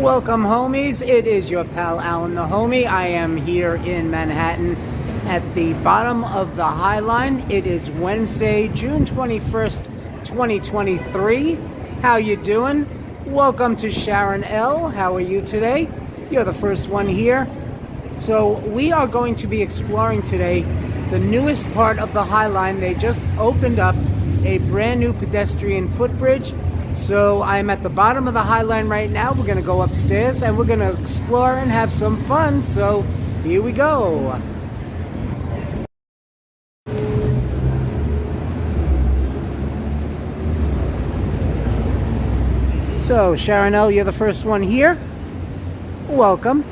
Welcome, homies. It is your pal Alan the Homie. I am here in Manhattan at the bottom of the High Line. It is Wednesday, June 21st, 2023. How you doing? Welcome to Sharon L. How are you today? You're the first one here. So we are going to be exploring today the newest part of the High Line. They just opened up a brand new pedestrian footbridge. So I'm at the bottom of the High Line right now. We're going to go upstairs and we're going to explore and have some fun. So here we go. So Sharon L., you're the first one here. Welcome.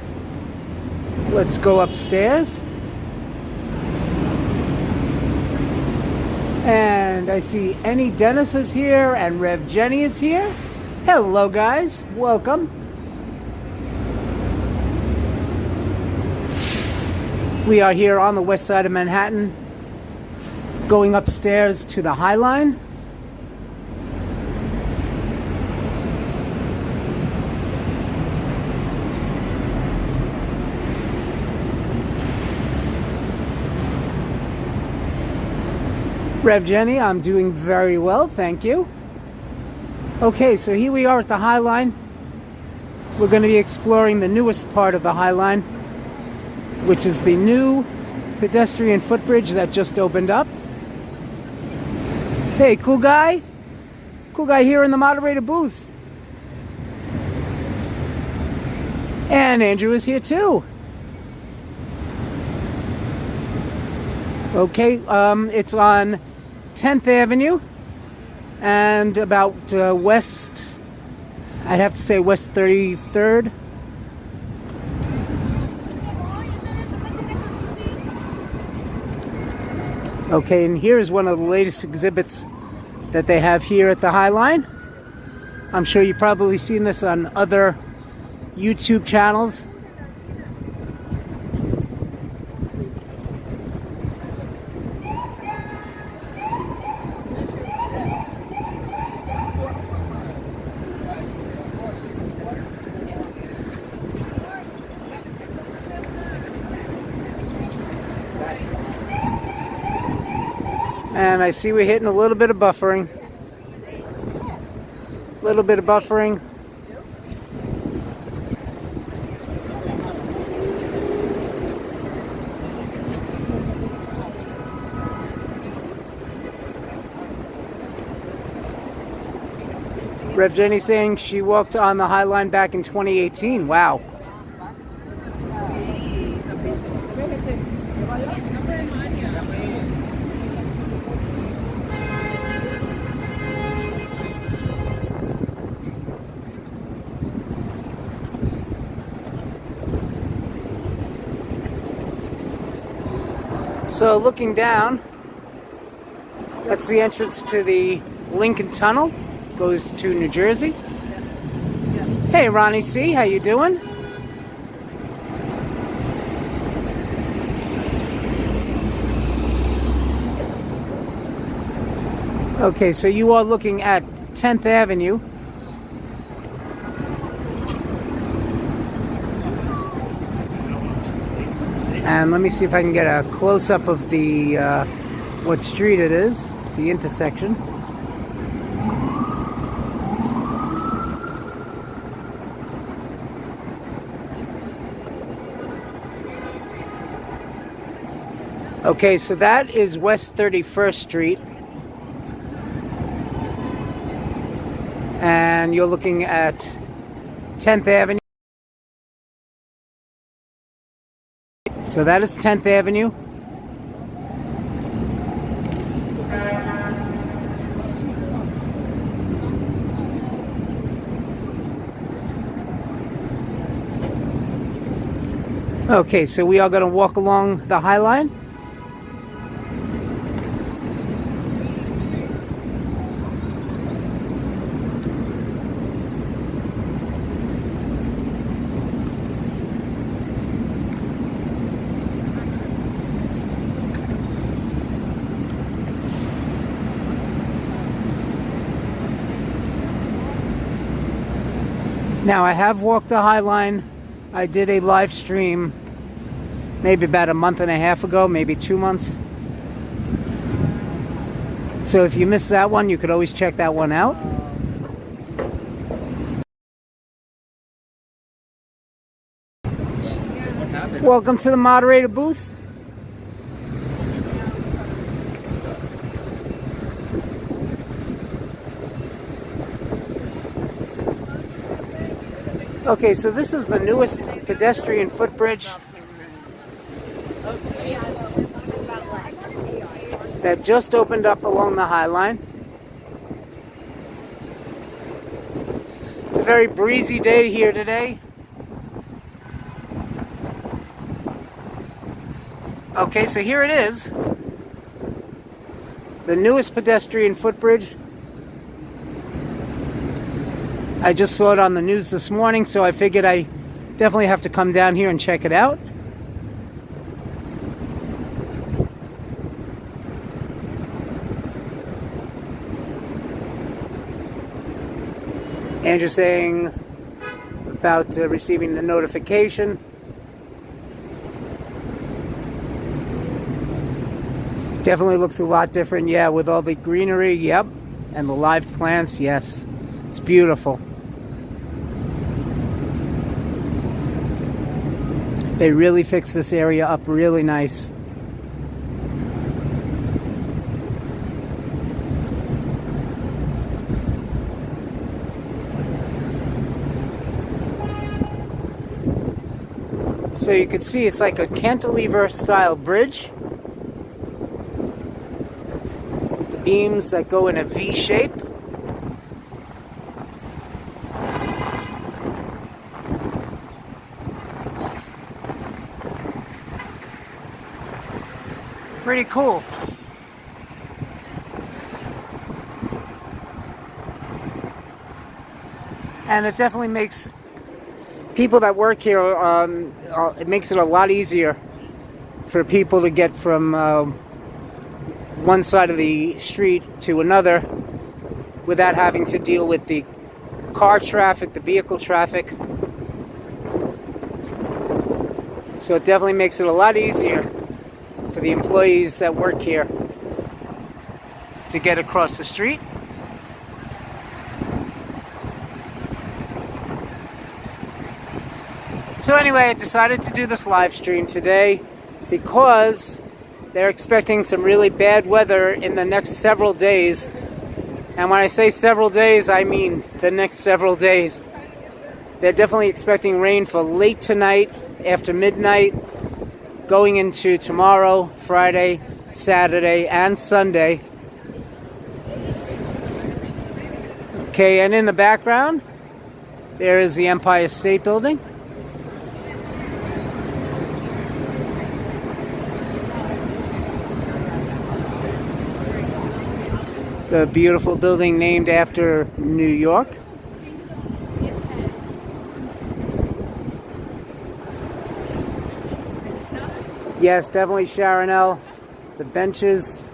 Let's go upstairs. And I see Annie Dennis is here and Rev Jenny is here. Hello guys, welcome. We are here on the west side of Manhattan, going upstairs to the High Line. Rev Jenny, I'm doing very well, thank you. Okay, so here we are at the High Line. We're going to be exploring the newest part of the High Line, which is the new pedestrian footbridge that just opened up. Hey, cool guy. Cool guy here in the moderator booth. And Andrew is here too. Okay, it's on 10th Avenue and about west, I'd have to say west 33rd. Okay, and here is one of the latest exhibits that they have here at the High Line. I'm sure you've probably seen this on other YouTube channels. And I see we're hitting a little bit of buffering. A little bit of buffering. Rev Jenny saying she walked on the High Line back in 2018. Wow. So looking down, that's the entrance to the Lincoln Tunnel. Goes to New Jersey. Hey Ronnie C, how you doing? Okay, so you are looking at 10th Avenue. And let me see if I can get a close-up of the what street it is, the intersection. Okay, so that is West 31st Street. And you're looking at 10th Avenue. So that is 10th Avenue. Okay, so we are going to walk along the High Line. Now, I have walked the High Line. I did a live stream maybe about a month and a half ago, maybe 2 months. So if you missed that one, you could always check that one out. Welcome to the moderator booth. Okay, so this is the newest pedestrian footbridge that just opened up along the High Line. It's a very breezy day here today. Okay, so here it is. The newest pedestrian footbridge. I just saw it on the news this morning, so I figured I definitely have to come down here and check it out. Andrew saying about receiving the notification. Definitely looks a lot different, yeah, with all the greenery, yep, and the live plants, yes. It's beautiful. They really fixed this area up really nice. So you can see it's like a cantilever style bridge. With the beams that go in a V shape. Pretty cool. And it definitely makes people that work here, it makes it a lot easier for people to get from one side of the street to another without having to deal with the car traffic, the vehicle traffic. So it definitely makes it a lot easier for the employees that work here to get across the street. So anyway, I decided to do this live stream today because they're expecting some really bad weather in the next several days. And when I say several days, I mean the next several days. They're definitely expecting rain for late tonight, after midnight, going into tomorrow, Friday, Saturday, and Sunday. Okay, and in the background, there is the Empire State Building. The beautiful building named after New York. Yes, definitely Sharonelle. The benches,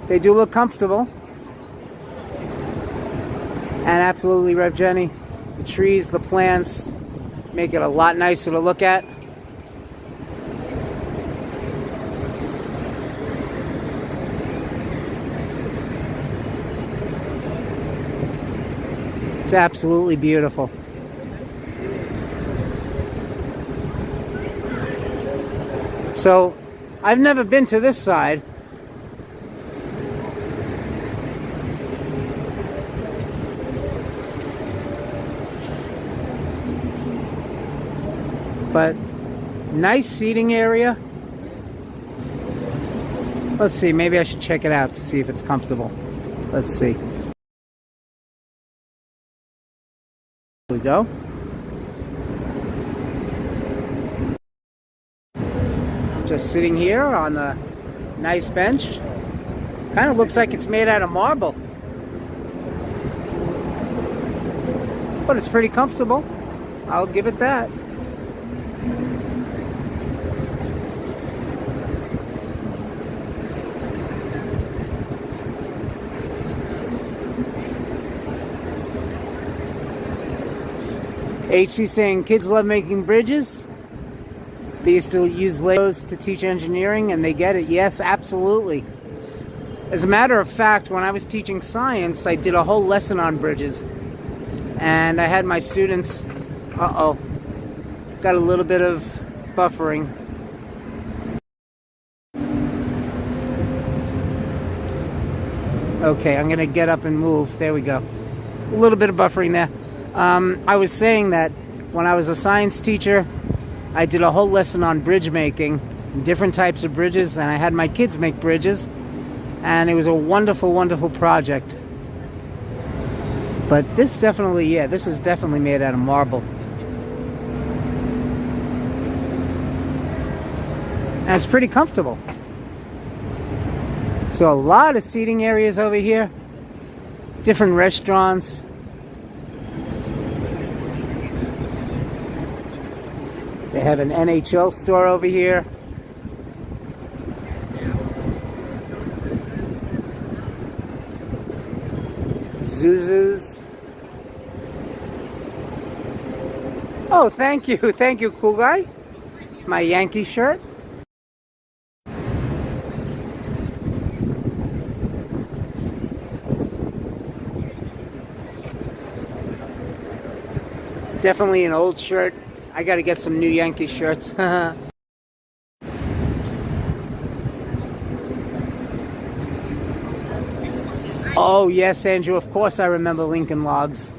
they do look comfortable. And absolutely, Rev Jenny, the trees, the plants make it a lot nicer to look at. It's absolutely beautiful. So, I've never been to this side. But nice seating area. Let's see, maybe I should check it out to see if it's comfortable. Let's see. Here we go. Just sitting here on a nice bench. Kind of looks like it's made out of marble. But it's pretty comfortable. I'll give it that. HC saying kids love making bridges. They used to use Legos to teach engineering, and they get it. Yes, absolutely. As a matter of fact, when I was teaching science, I did a whole lesson on bridges. And I had my students... Uh-oh. Got a little bit of buffering. Okay, I'm going to get up and move. There we go. A little bit of buffering there. I was saying that when I was a science teacher, I did a whole lesson on bridge making, different types of bridges, and I had my kids make bridges, and it was a wonderful, wonderful project. But this definitely, yeah, this is definitely made out of marble. And it's pretty comfortable. So a lot of seating areas over here, different restaurants. They have an NHL store over here. Zuzu's. Oh, thank you. Thank you, cool guy. My Yankee shirt. Definitely an old shirt. I gotta get some new Yankee shirts. Oh yes, Andrew, of course I remember Lincoln Logs.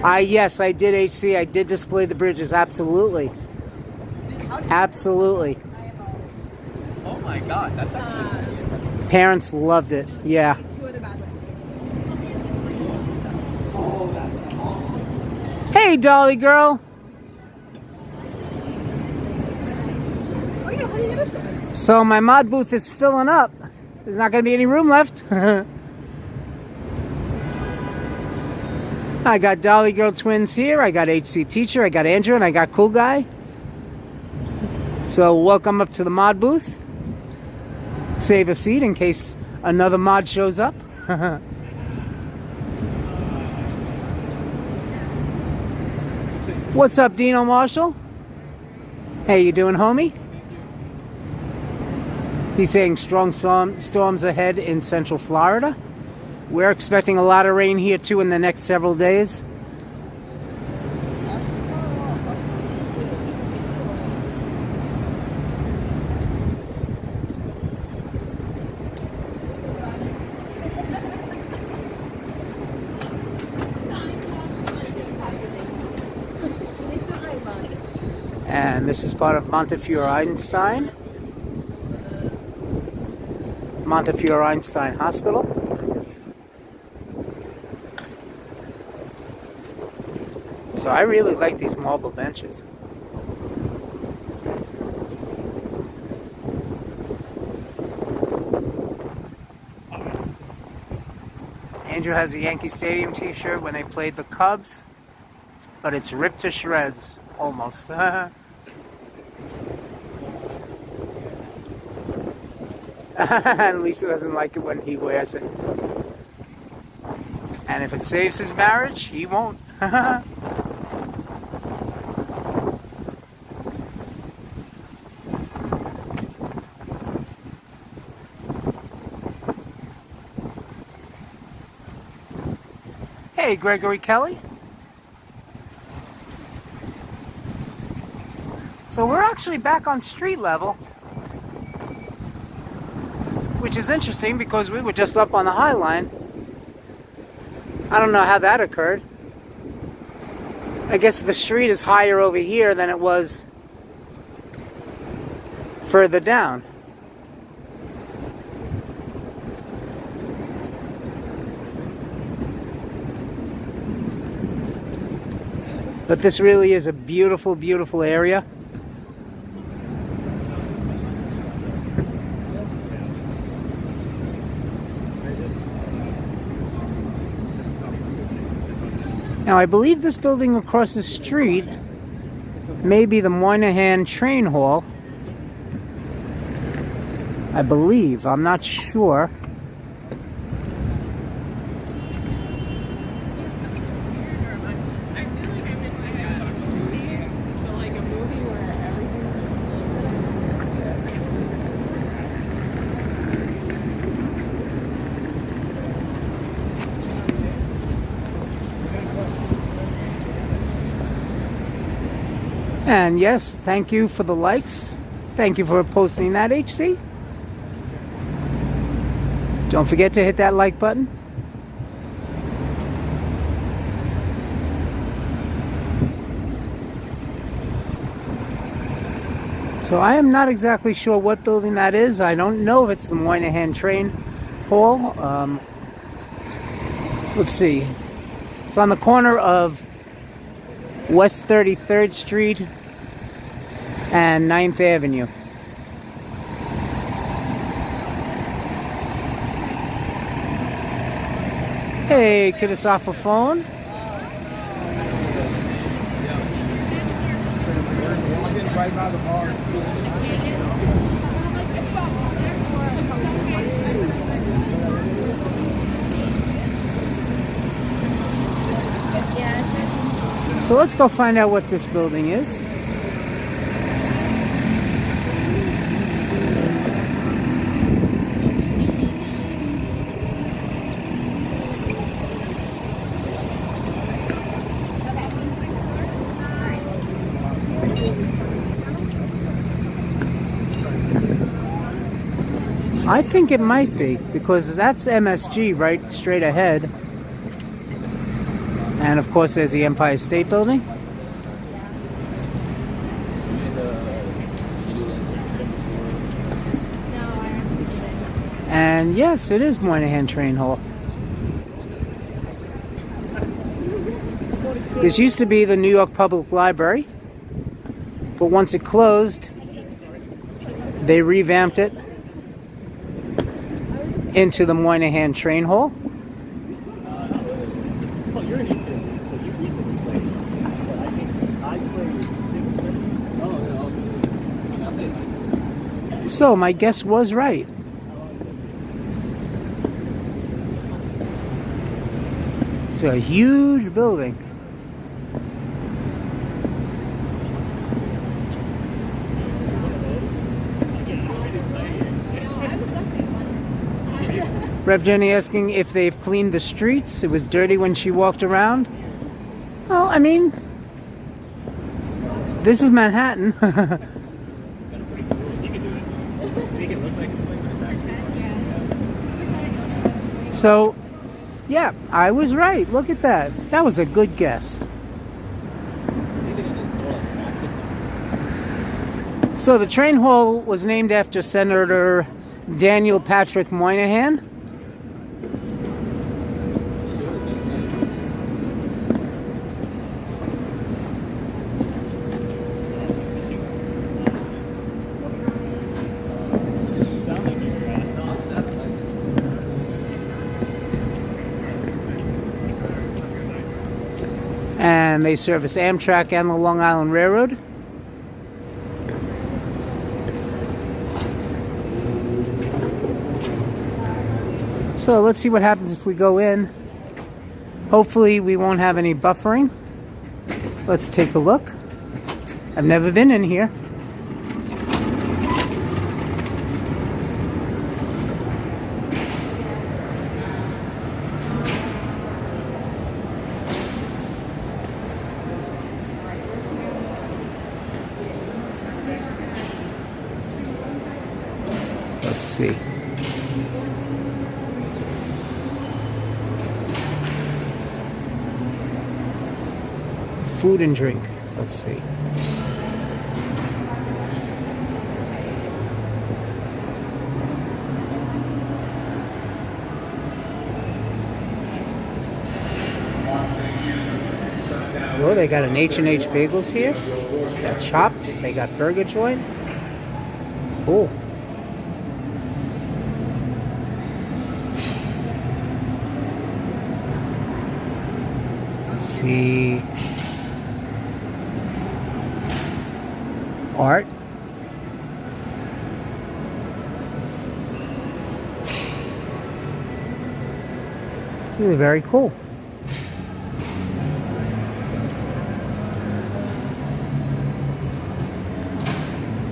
Yes, I did HC. I did display the bridges, absolutely. Absolutely. Oh my god, that's actually... Parents loved it, yeah. Hey, Dolly girl. So my mod booth is filling up. There's not going to be any room left. I got Dolly Girl twins here. I got HC Teacher. I got Andrew, and I got Cool Guy. So welcome up to the mod booth. Save a seat in case another mod shows up. What's up, Dino Marshall? Hey, you doing, homie? He's saying strong storms ahead in Central Florida. We're expecting a lot of rain here too in the next several days. And this is part of Montefiore Einstein. Montefiore Einstein Hospital. So I really like these marble benches. Andrew has a Yankee Stadium t-shirt when they played the Cubs, but it's ripped to shreds, almost. At least he doesn't like it when he wears it. And if it saves his marriage, he won't. Hey, Gregory Kelly. So we're actually back on street level, which is interesting because we were just up on the High Line. I don't know how that occurred. I guess the street is higher over here than it was further down. But this really is a beautiful, beautiful area. Now, I believe this building across the street may be the Moynihan Train Hall. I believe. I'm not sure. And yes, thank you for the likes. Thank you for posting that, HC. Don't forget to hit that like button. So I am not exactly sure what building that is. I don't know if it's the Moynihan Train Hall. Let's see. It's on the corner of West 33rd Street and 9th Avenue. Hey, get us off a phone. Right by the bar. So let's go find out what this building is. I think it might be, because that's MSG right straight ahead. And of course there's the Empire State Building. And yes, it is Moynihan Train Hall. This used to be the New York Public Library, but once it closed, they revamped it into the Moynihan Train Hall. Oh, you're an intern, so you recently played. But I think I played 6 years. So my guess was right. It's a huge building. Rev Jenny asking if they've cleaned the streets. It was dirty when she walked around. Well, I mean, this is Manhattan. So, yeah, I was right. Look at that. That was a good guess. So the train hall was named after Senator Daniel Patrick Moynihan. And they service Amtrak and the Long Island Railroad. So let's see what happens if we go in. Hopefully we won't have any buffering. Let's take a look. I've never been in here. Let's see. Food and drink. Let's see. Oh, they got an H&H Bagels here. They got Chopped. They got Burger Joint. Cool. Let's see. Art. This is very cool.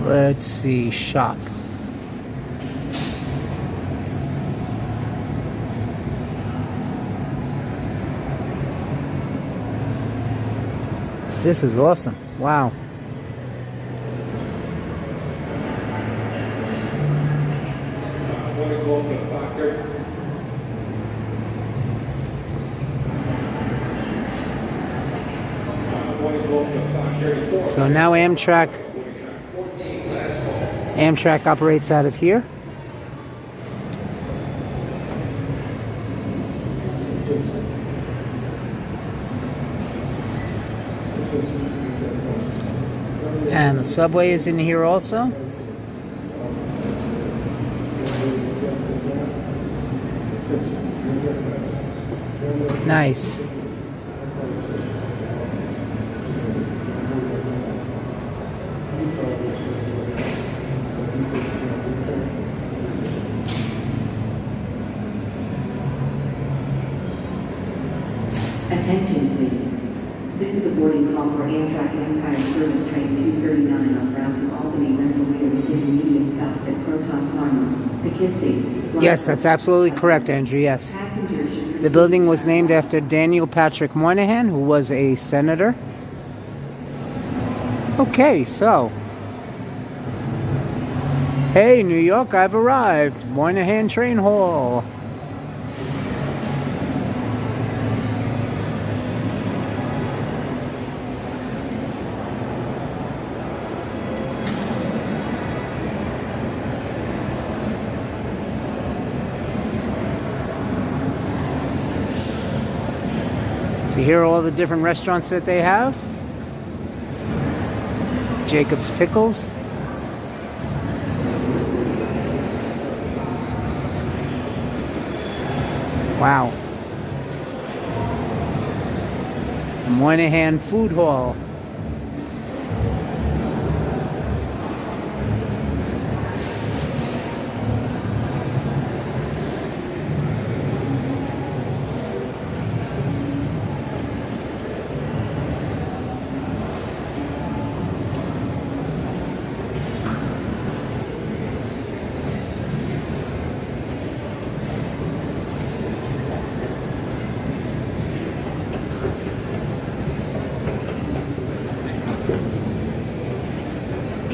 Let's see, shop. This is awesome. Wow. So now Amtrak operates out of here. And the subway is in here also. Nice. Attention please. This is a boarding call for Amtrak Empire Service Train 239 en route to Albany, Rensselaer with intermediate stops at Croton, Parma, Poughkeepsie. Yes, that's absolutely correct, Andrew, yes. Passengers should The building was named after Daniel Patrick Moynihan, who was a senator. Okay, so. Hey, New York, I've arrived. Moynihan Train Hall. So here are all the different restaurants that they have. Jacob's Pickles. Wow. Moynihan Food Hall.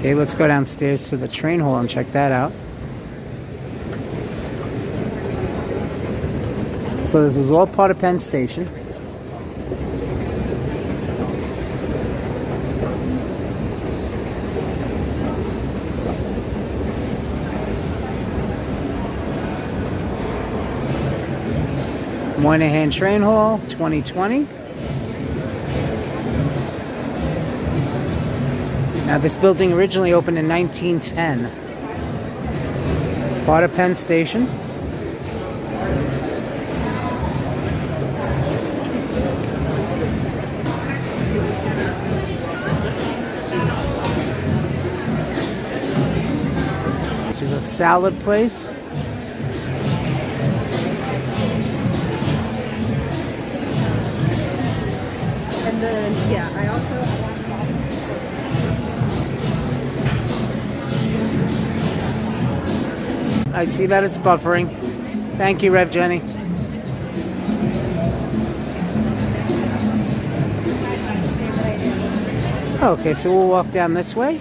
Okay, let's go downstairs to the train hall and check that out. So this is all part of Penn Station. Moynihan Train Hall, 2020. Now, this building originally opened in 1910. Part of Penn Station. Which is a salad place. And then, yeah, I also I see that it's buffering. Thank you, Rev Jenny. Okay, so we'll walk down this way.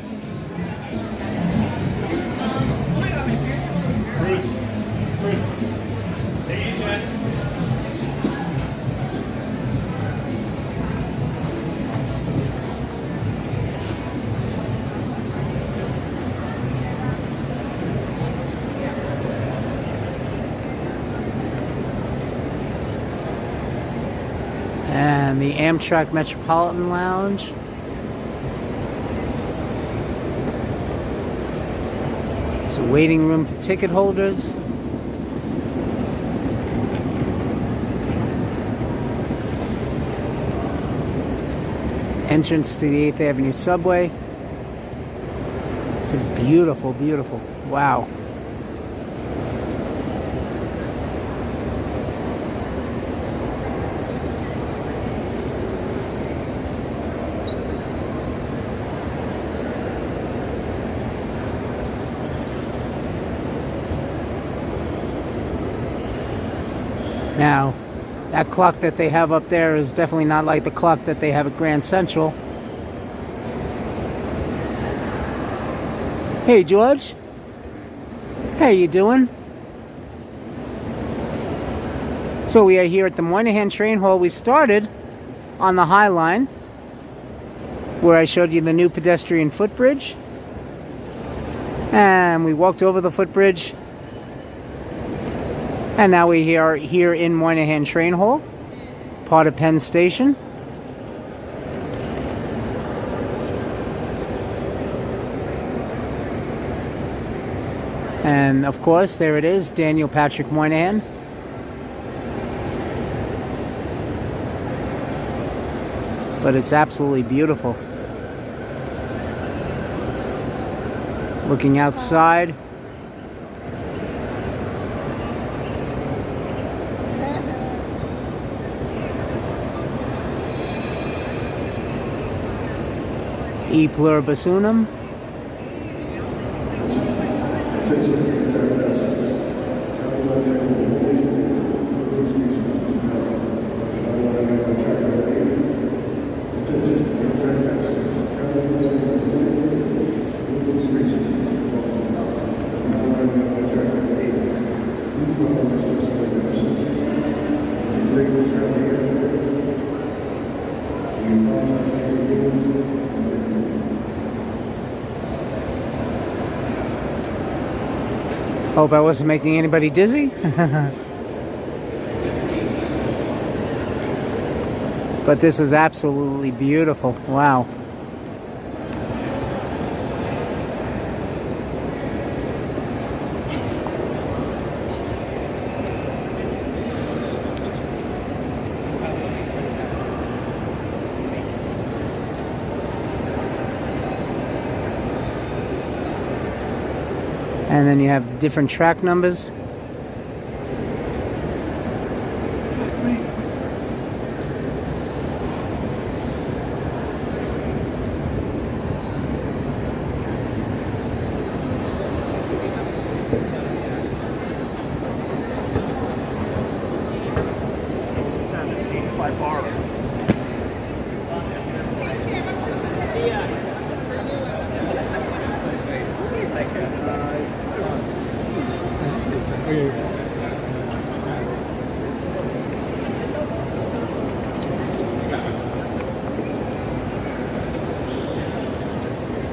And the Amtrak Metropolitan Lounge. It's a waiting room for ticket holders. Entrance to the 8th Avenue subway. It's a beautiful, beautiful. Wow. Now, that clock that they have up there is definitely not like the clock that they have at Grand Central. Hey, George. How you doing? So we are here at the Moynihan Train Hall. We started on the High Line, where I showed you the new pedestrian footbridge. And we walked over the footbridge. And now we are here in Moynihan Train Hall, part of Penn Station. And of course, there it is, Daniel Patrick Moynihan. But it's absolutely beautiful. Looking outside. E pluribus unum. Hope I wasn't making anybody dizzy. But this is absolutely beautiful. Wow. And then you have different track numbers.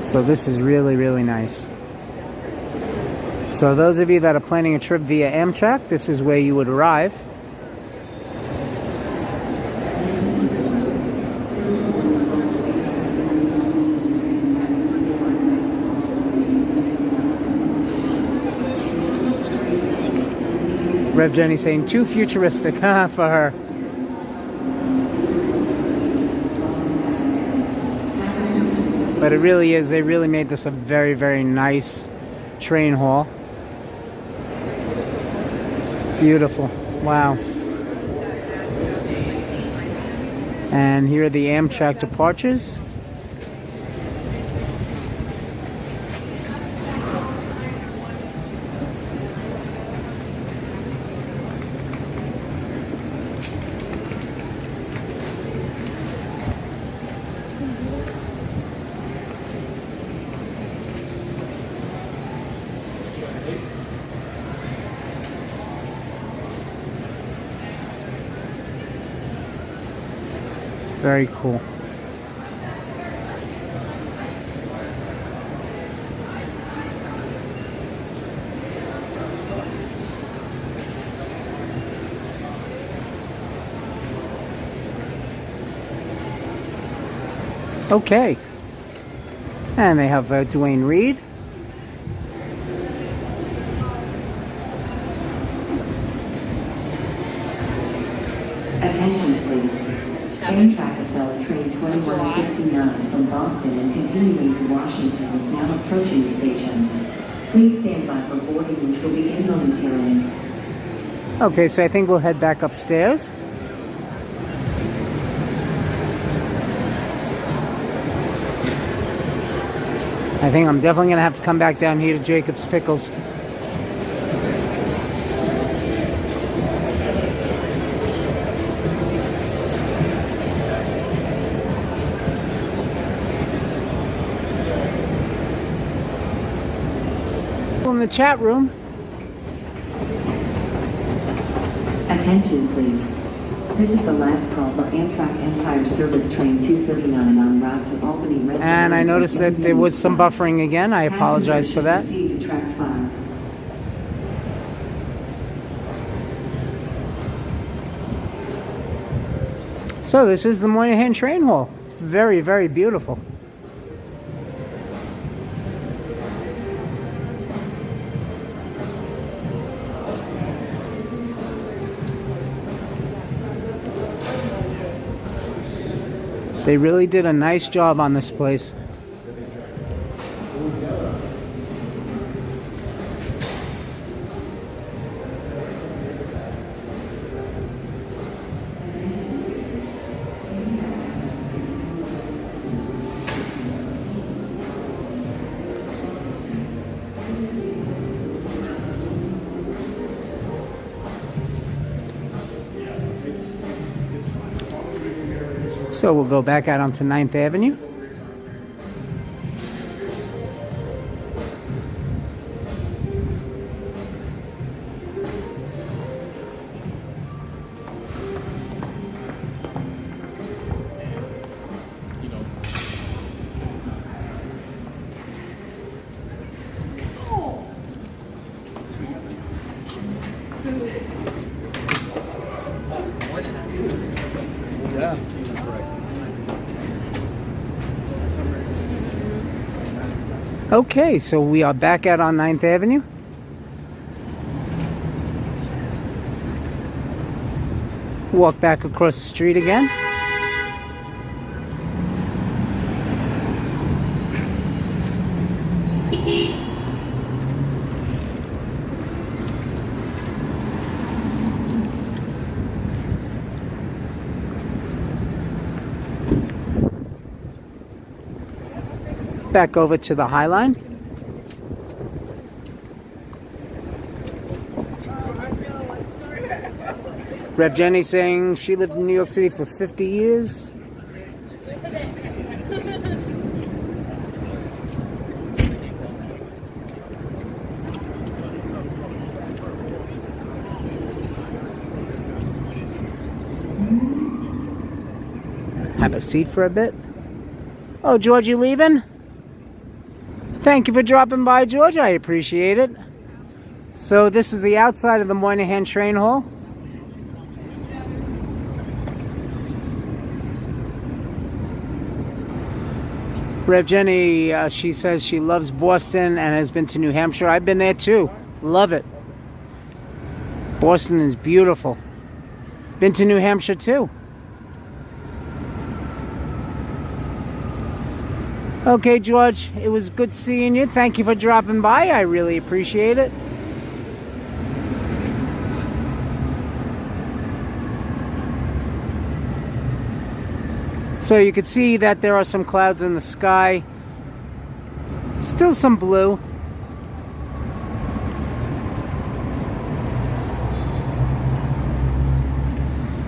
So this is really, really nice. So those of you that are planning a trip via Amtrak, this is where you would arrive. Rev Jenny saying too futuristic for her. But it really is, they really made this a very, very nice train hall. Beautiful. Wow. And here are the Amtrak departures. Very cool. Okay. And they have Duane Reade. Attention please. Amtrak SL train 2169 from Boston and continuing to Washington is now approaching the station. Please stand by for boarding, which will begin momentarily. Okay, so I think we'll head back upstairs. I think I'm definitely going to have to come back down here to Jacob's Pickles. In the chat room. Attention please. This is the last call for Amtrak Empire Service Train 239 on route to Albany. And I noticed that there was some buffering again. I apologize for that. Proceed to track 5. So this is the Moynihan Train Hall. It's very, very beautiful. They really did a nice job on this place. So we'll go back out onto 9th Avenue. Yeah. Okay, so we are back out on 9th Avenue. Walk back across the street again. Back over to the High Line. Rev Jenny saying she lived in New York City for 50 years. Have a seat for a bit. Oh, George, you leaving? Thank you for dropping by, George. I appreciate it. So this is the outside of the Moynihan Train Hall. Rev Jenny, she says she loves Boston and has been to New Hampshire. I've been there too. Love it. Boston is beautiful. Been to New Hampshire too. Okay, George, it was good seeing you. Thank you for dropping by. I really appreciate it. So you can see that there are some clouds in the sky. Still some blue.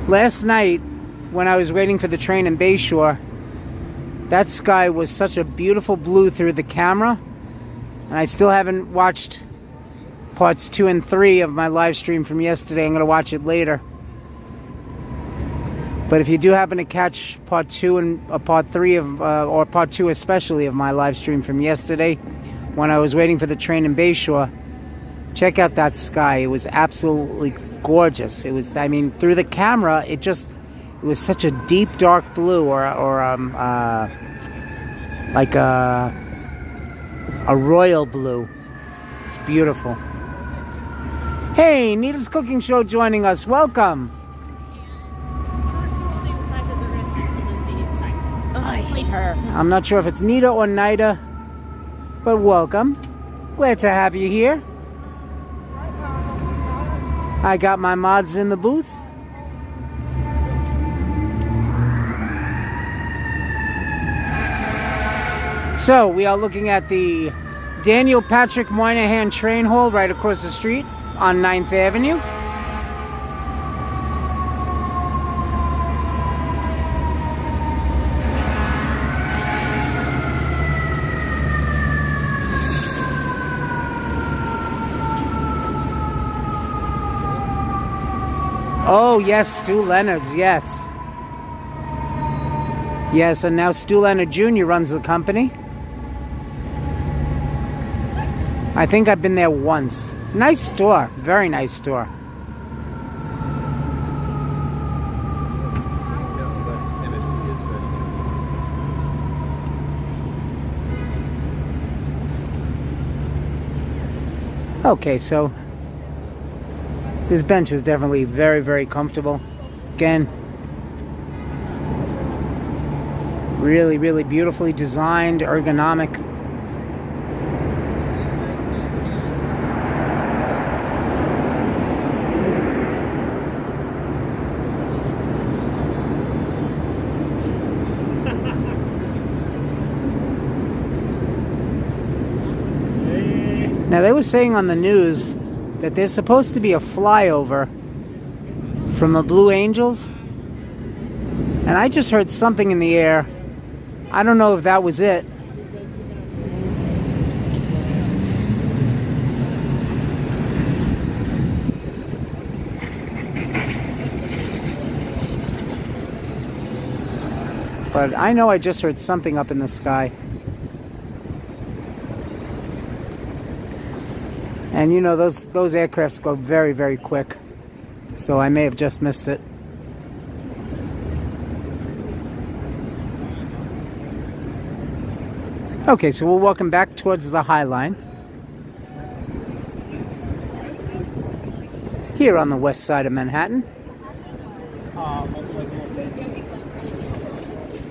Last night, when I was waiting for the train in Bayshore, that sky was such a beautiful blue through the camera, and I still haven't watched parts 2 and 3 of my live stream from yesterday. I'm going to watch it later. But if you do happen to catch part 2 and part 3 of, or part 2 especially of my live stream from yesterday, when I was waiting for the train in Bayshore, check out that sky. It was absolutely gorgeous. It was, I mean, through the camera, it was such a deep dark blue, or like a royal blue. It's beautiful. Hey, Nita's Cooking Show joining us. Welcome. I'm not sure if it's Nita or Nida, but welcome. Glad to have you here. I got my mods in the booth. So we are looking at the Daniel Patrick Moynihan Train Hall right across the street on 9th Avenue. Oh, yes, Stu Leonard's, yes. Yes, and now Stu Leonard Jr. runs the company. I think I've been there once. Nice store, very nice store. Okay, so this bench is definitely very, very comfortable. Again, really, really beautifully designed, ergonomic. Now, they were saying on the news that there's supposed to be a flyover from the Blue Angels. And I just heard something in the air. I don't know if that was it. But I know I just heard something up in the sky. And you know, those aircrafts go very, very quick. So I may have just missed it. Okay, so we're walking back towards the High Line. Here on the west side of Manhattan.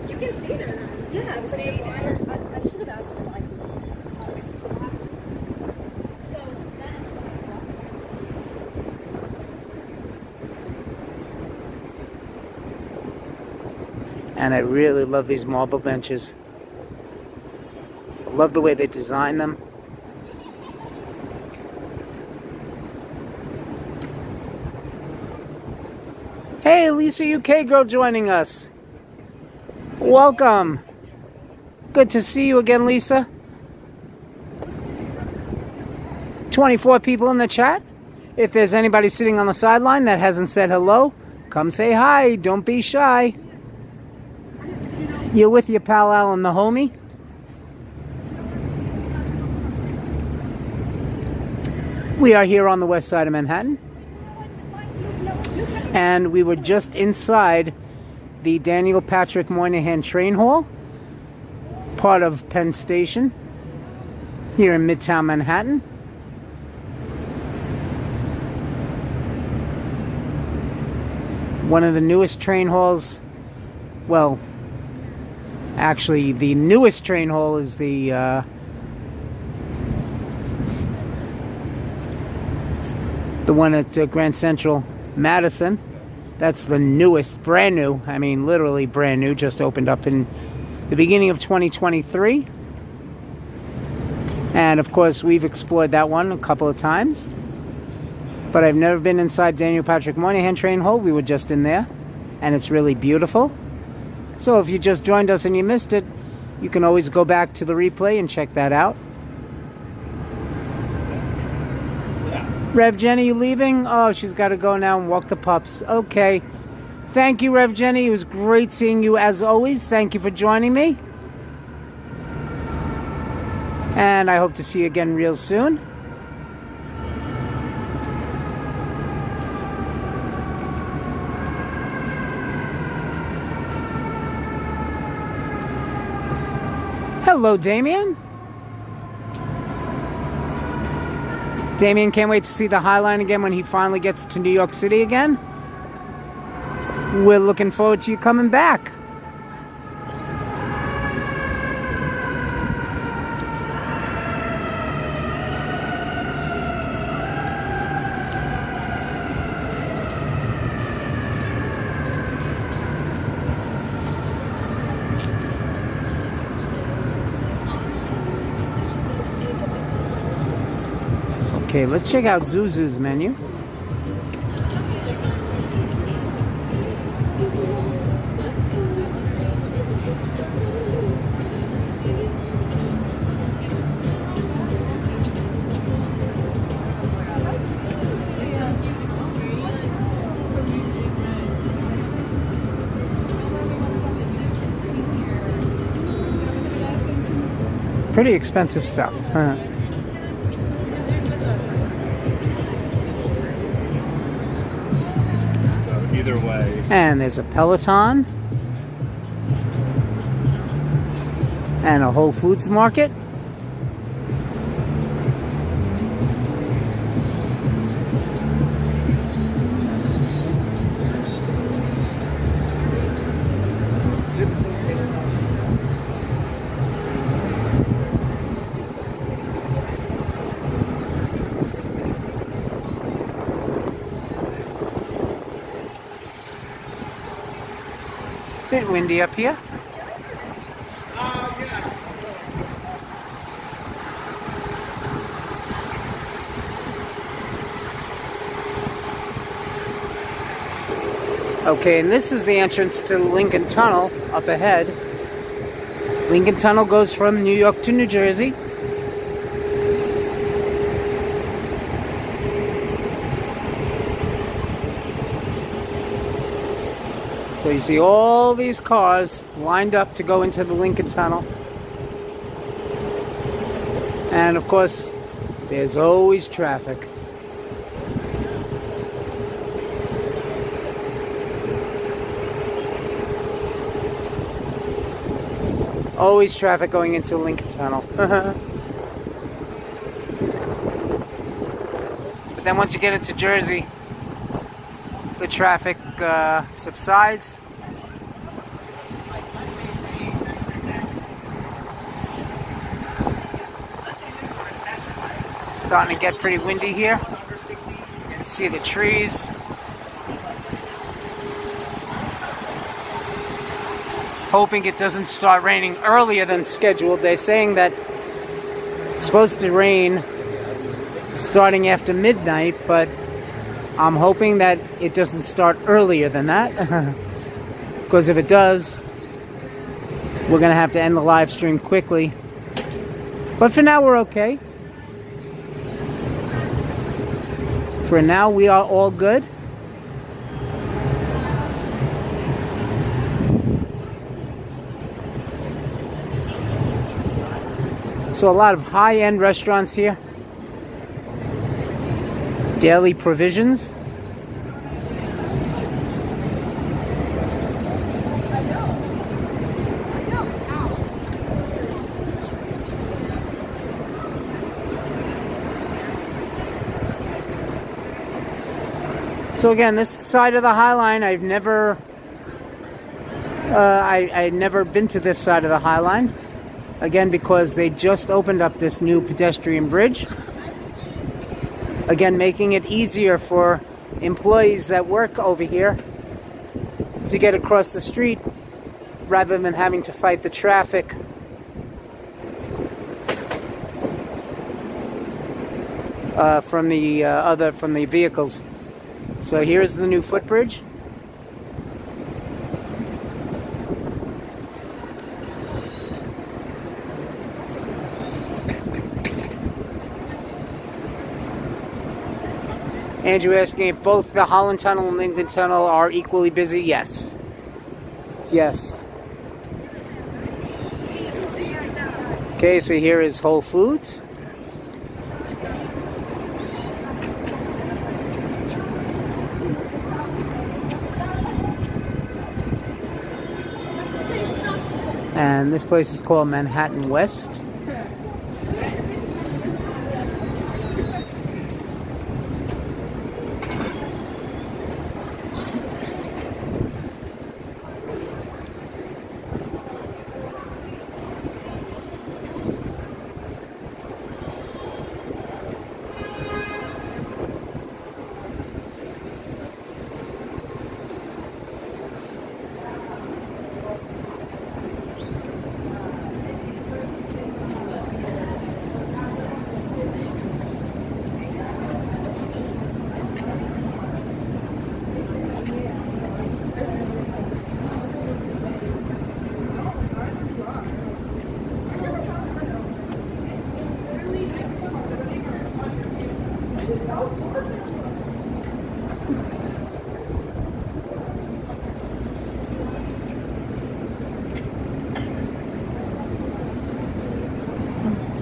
You can see there. Yeah, I should have asked for like. And I really love these marble benches. I love the way they design them. Hey, Lisa UK girl joining us. Welcome. Good to see you again, Lisa. 24 people in the chat. If there's anybody sitting on the sideline that hasn't said hello, come say hi. Don't be shy. You're with your pal Alan the homie. We are here on the west side of Manhattan. And we were just inside the Daniel Patrick Moynihan Train Hall, part of Penn Station, here in Midtown Manhattan. One of the newest train halls, well, actually, the newest train hall is the one at Grand Central Madison. That's the newest, brand new. I mean, literally brand new. Just opened up in the beginning of 2023. And of course, we've explored that one a couple of times. But I've never been inside Daniel Patrick Moynihan Train Hall. We were just in there, and it's really beautiful. So if you just joined us and you missed it, you can always go back to the replay and check that out. Rev Jenny, you leaving? Oh, she's got to go now and walk the pups. Okay. Thank you, Rev Jenny. It was great seeing you as always. Thank you for joining me. And I hope to see you again real soon. Hello, Damien. Damien can't wait to see the High Line again when he finally gets to New York City again. We're looking forward to you coming back. Okay, let's check out Zuzu's menu. pretty expensive stuff. Huh? So either way, And there's a Peloton. And a Whole Foods market. Bit windy up here. Okay, and this is the entrance to Lincoln Tunnel up ahead. Lincoln Tunnel goes from New York to New Jersey. So you see all these cars lined up to go into the Lincoln Tunnel. And of course, there's always traffic. Always traffic going into Lincoln Tunnel. But then once you get into Jersey, the traffic subsides. It's starting to get pretty windy here. You can see the trees. Hoping it doesn't start raining earlier than scheduled. They're saying that it's supposed to rain starting after midnight, but I'm hoping that it doesn't start earlier than that. Because if it does, we're going to have to end the live stream quickly. But for now, we're okay. For now, we are all good. So a lot of high-end restaurants here. Daily provisions. So again, this side of the High Line, I've never been to this side of the High Line. Again, because they just opened up this new pedestrian bridge. Again, making it easier for employees that work over here to get across the street rather than having to fight the traffic. From the vehicles. So here's the new footbridge. Andrew asking if both the Holland Tunnel and Lincoln Tunnel are equally busy. Yes. Yes. Okay, so here is Whole Foods. And this place is called Manhattan West.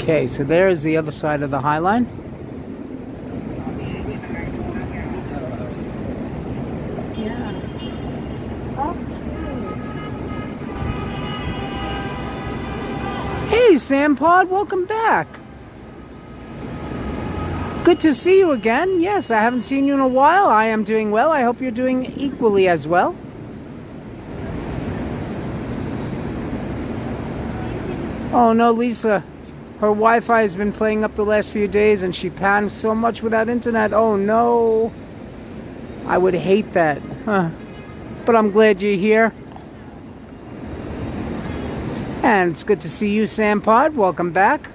Okay, so there is the other side of the High Line. Hey, Sam Pod, welcome back. Good to see you again. Yes, I haven't seen you in a while. I am doing well. I hope you're doing equally as well. Oh no, Lisa. Her Wi-Fi has been playing up the last few days and she panicked so much without internet. Oh no. I would hate that. Huh. But I'm glad you're here. And it's good to see you, Sam Pod. Welcome back.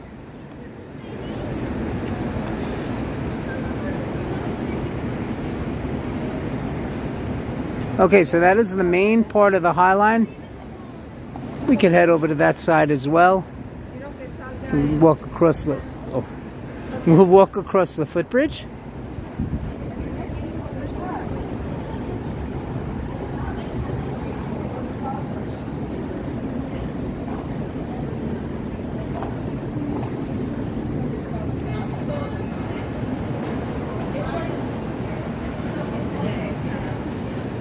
Okay, so that is the main part of the High Line. We could head over to that side as well. We'll walk across the footbridge.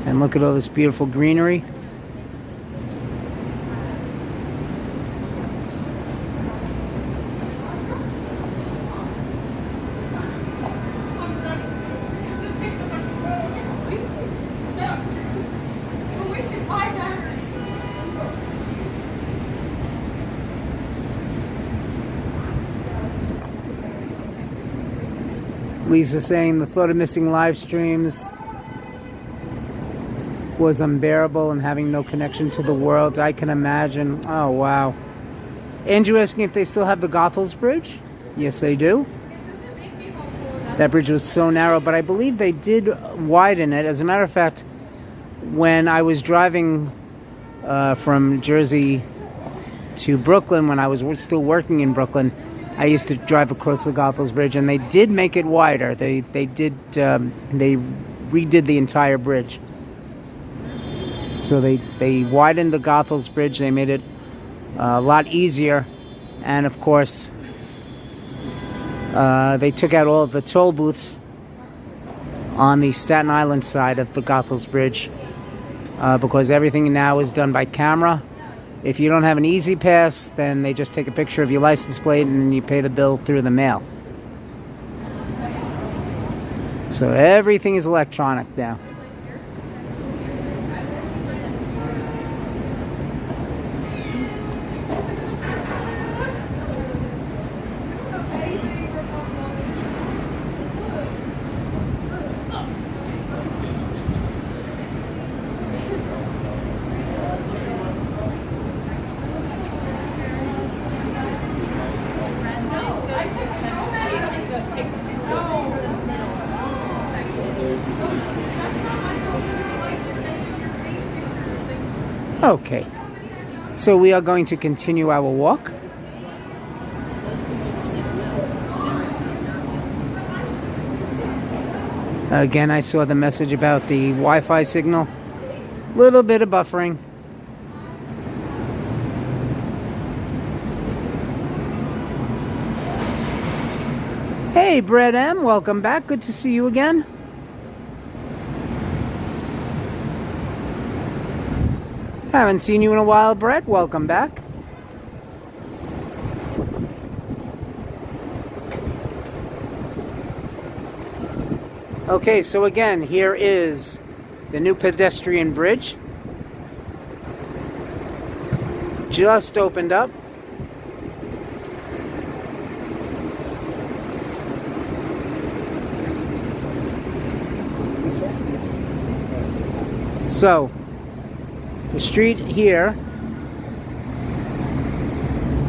And look at all this beautiful greenery. Lisa saying the thought of missing live streams was unbearable and having no connection to the world. I can imagine. Oh, wow. Andrew asking if they still have the Goethals Bridge. Yes, they do. That bridge was so narrow, but I believe they did widen it. As a matter of fact, when I was driving from Jersey to Brooklyn, when I was still working in Brooklyn, I used to drive across the Goethals Bridge, and they did make it wider. They redid the entire bridge. So they widened the Goethals Bridge. They made it a lot easier, and of course, they took out all of the toll booths on the Staten Island side of the Goethals Bridge because everything now is done by camera. If you don't have an Easy Pass, then they just take a picture of your license plate and then you pay the bill through the mail. So everything is electronic now. Okay, so we are going to continue our walk. Again, I saw the message about the Wi-Fi signal. Little bit of buffering. Hey, Brett M, welcome back. Good to see you again. Haven't seen you in a while, Brett. Welcome back. Okay, so again, here is the new pedestrian bridge. Just opened up. So, the street here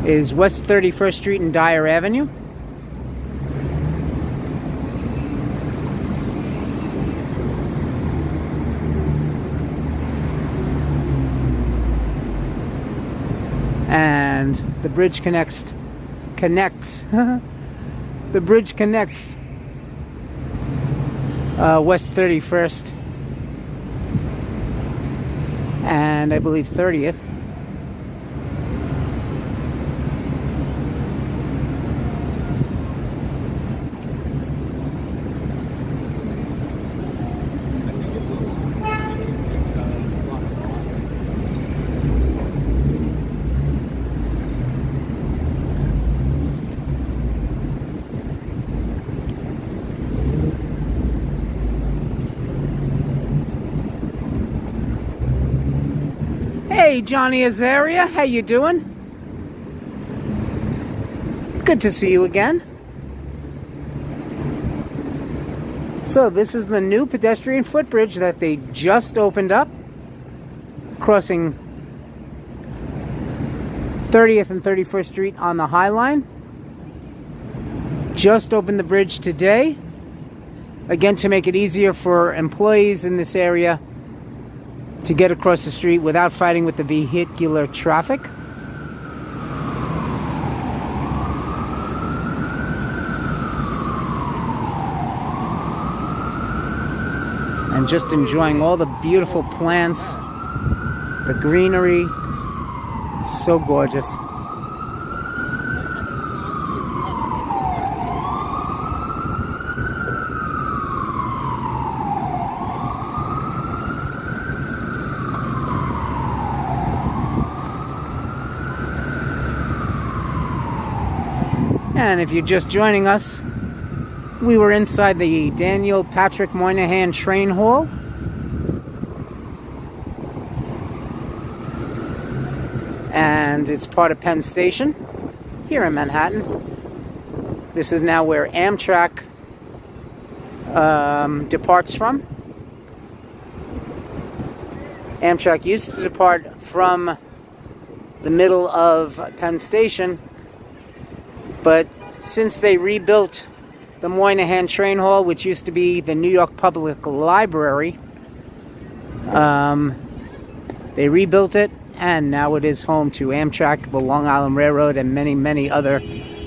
is West 31st Street and Dyer Avenue. And the bridge connects the bridge connects West 31st and I believe 30th. Hey, Johnny Azaria, how you doing? Good to see you again. So this is the new pedestrian footbridge that they just opened up, crossing 30th and 31st Street on the High Line. Just opened the bridge today, again to make it easier for employees in this area to get across the street without fighting with the vehicular traffic. And just enjoying all the beautiful plants, the greenery, so gorgeous. And if you're just joining us, we were inside the Daniel Patrick Moynihan Train Hall. And it's part of Penn Station here in Manhattan. This is now where Amtrak departs from. Amtrak used to depart from the middle of Penn Station, but since they rebuilt the Moynihan Train Hall, which used to be the New York Public Library, they rebuilt it, and now it is home to Amtrak, the Long Island Railroad, and many, many other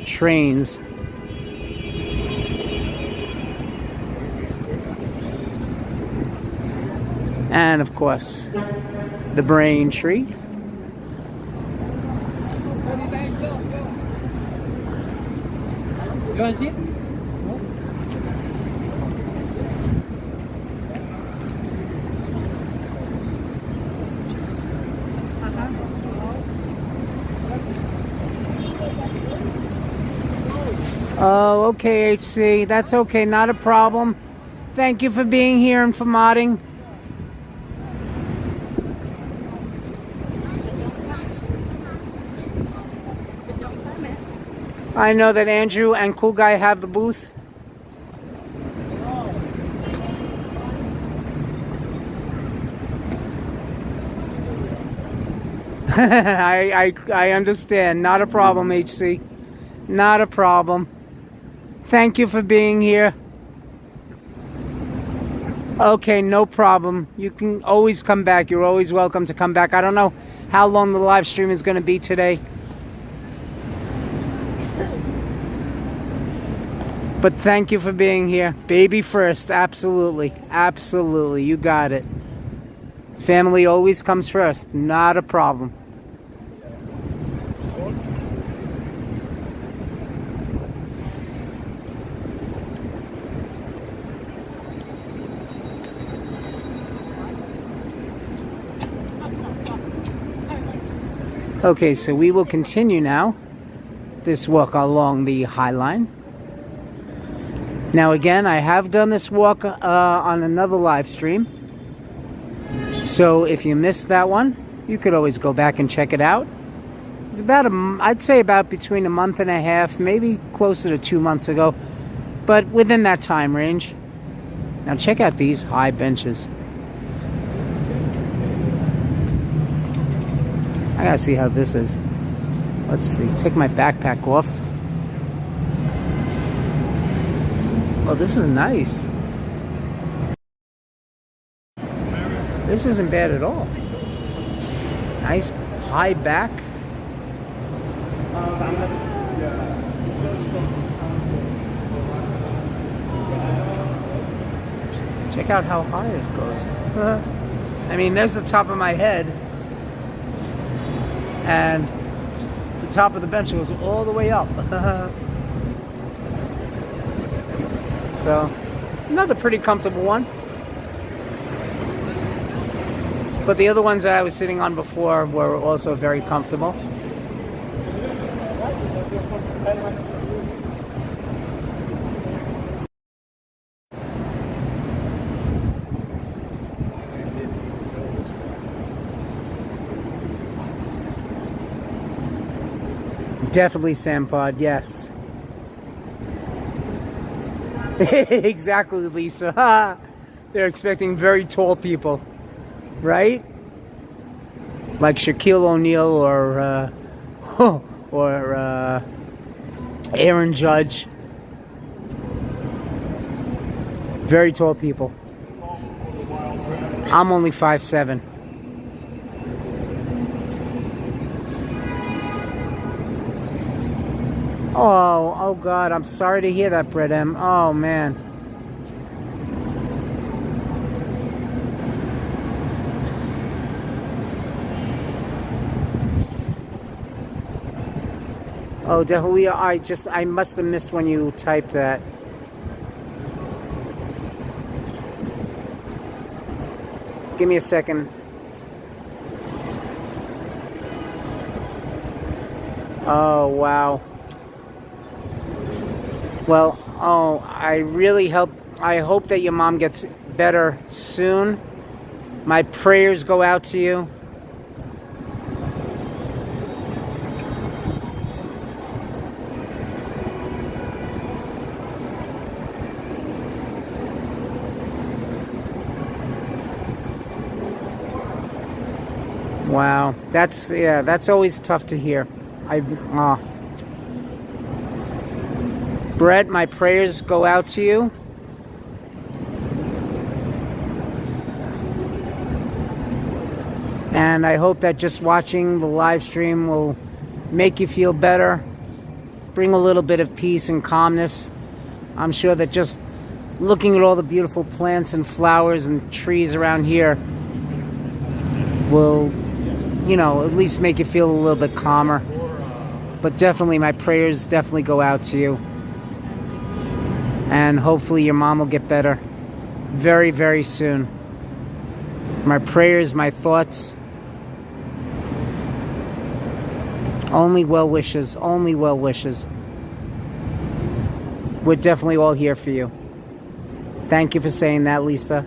trains. And of course, the Braintree. You want to see it? Oh, okay, HC. That's okay, not a problem. Thank you for being here and for modding. I know that Andrew and Cool Guy have the booth. I understand. Not a problem, HC. Not a problem. Thank you for being here. Okay, no problem. You can always come back. You're always welcome to come back. I don't know how long the live stream is going to be today. But thank you for being here. Baby first. Absolutely. Absolutely. You got it. Family always comes first. Not a problem. Okay, so we will continue now this walk along the High Line. Now again, I have done this walk on another live stream. So if you missed that one, you could always go back and check it out. It's about I'd say about between a month and a half, maybe closer to 2 months ago, but within that time range. Now check out these high benches. I gotta see how this is. Let's see, take my backpack off. Oh, this is nice. This isn't bad at all. Nice high back. Check out how high it goes. I mean, there's the top of my head. And the top of the bench goes all the way up. So, another pretty comfortable one. But the other ones that I was sitting on before were also very comfortable. Definitely Sampod, yes. Exactly, Lisa. They're expecting very tall people, right? Like Shaquille O'Neal or Aaron Judge. Very tall people. I'm only 5'7". Oh God, I'm sorry to hear that, Brett M. Oh, man. Oh, definitely. I must have missed when you typed that. Give me a second. Oh, wow. Well, I hope that your mom gets better soon. My prayers go out to you. Wow, that's always tough to hear. Brett, my prayers go out to you. And I hope that just watching the live stream will make you feel better, bring a little bit of peace and calmness. I'm sure that just looking at all the beautiful plants and flowers and trees around here will, at least make you feel a little bit calmer. But definitely, my prayers definitely go out to you. And hopefully your mom will get better very, very soon. My prayers, my thoughts. Only well wishes, only well wishes. We're definitely all here for you. Thank you for saying that, Lisa.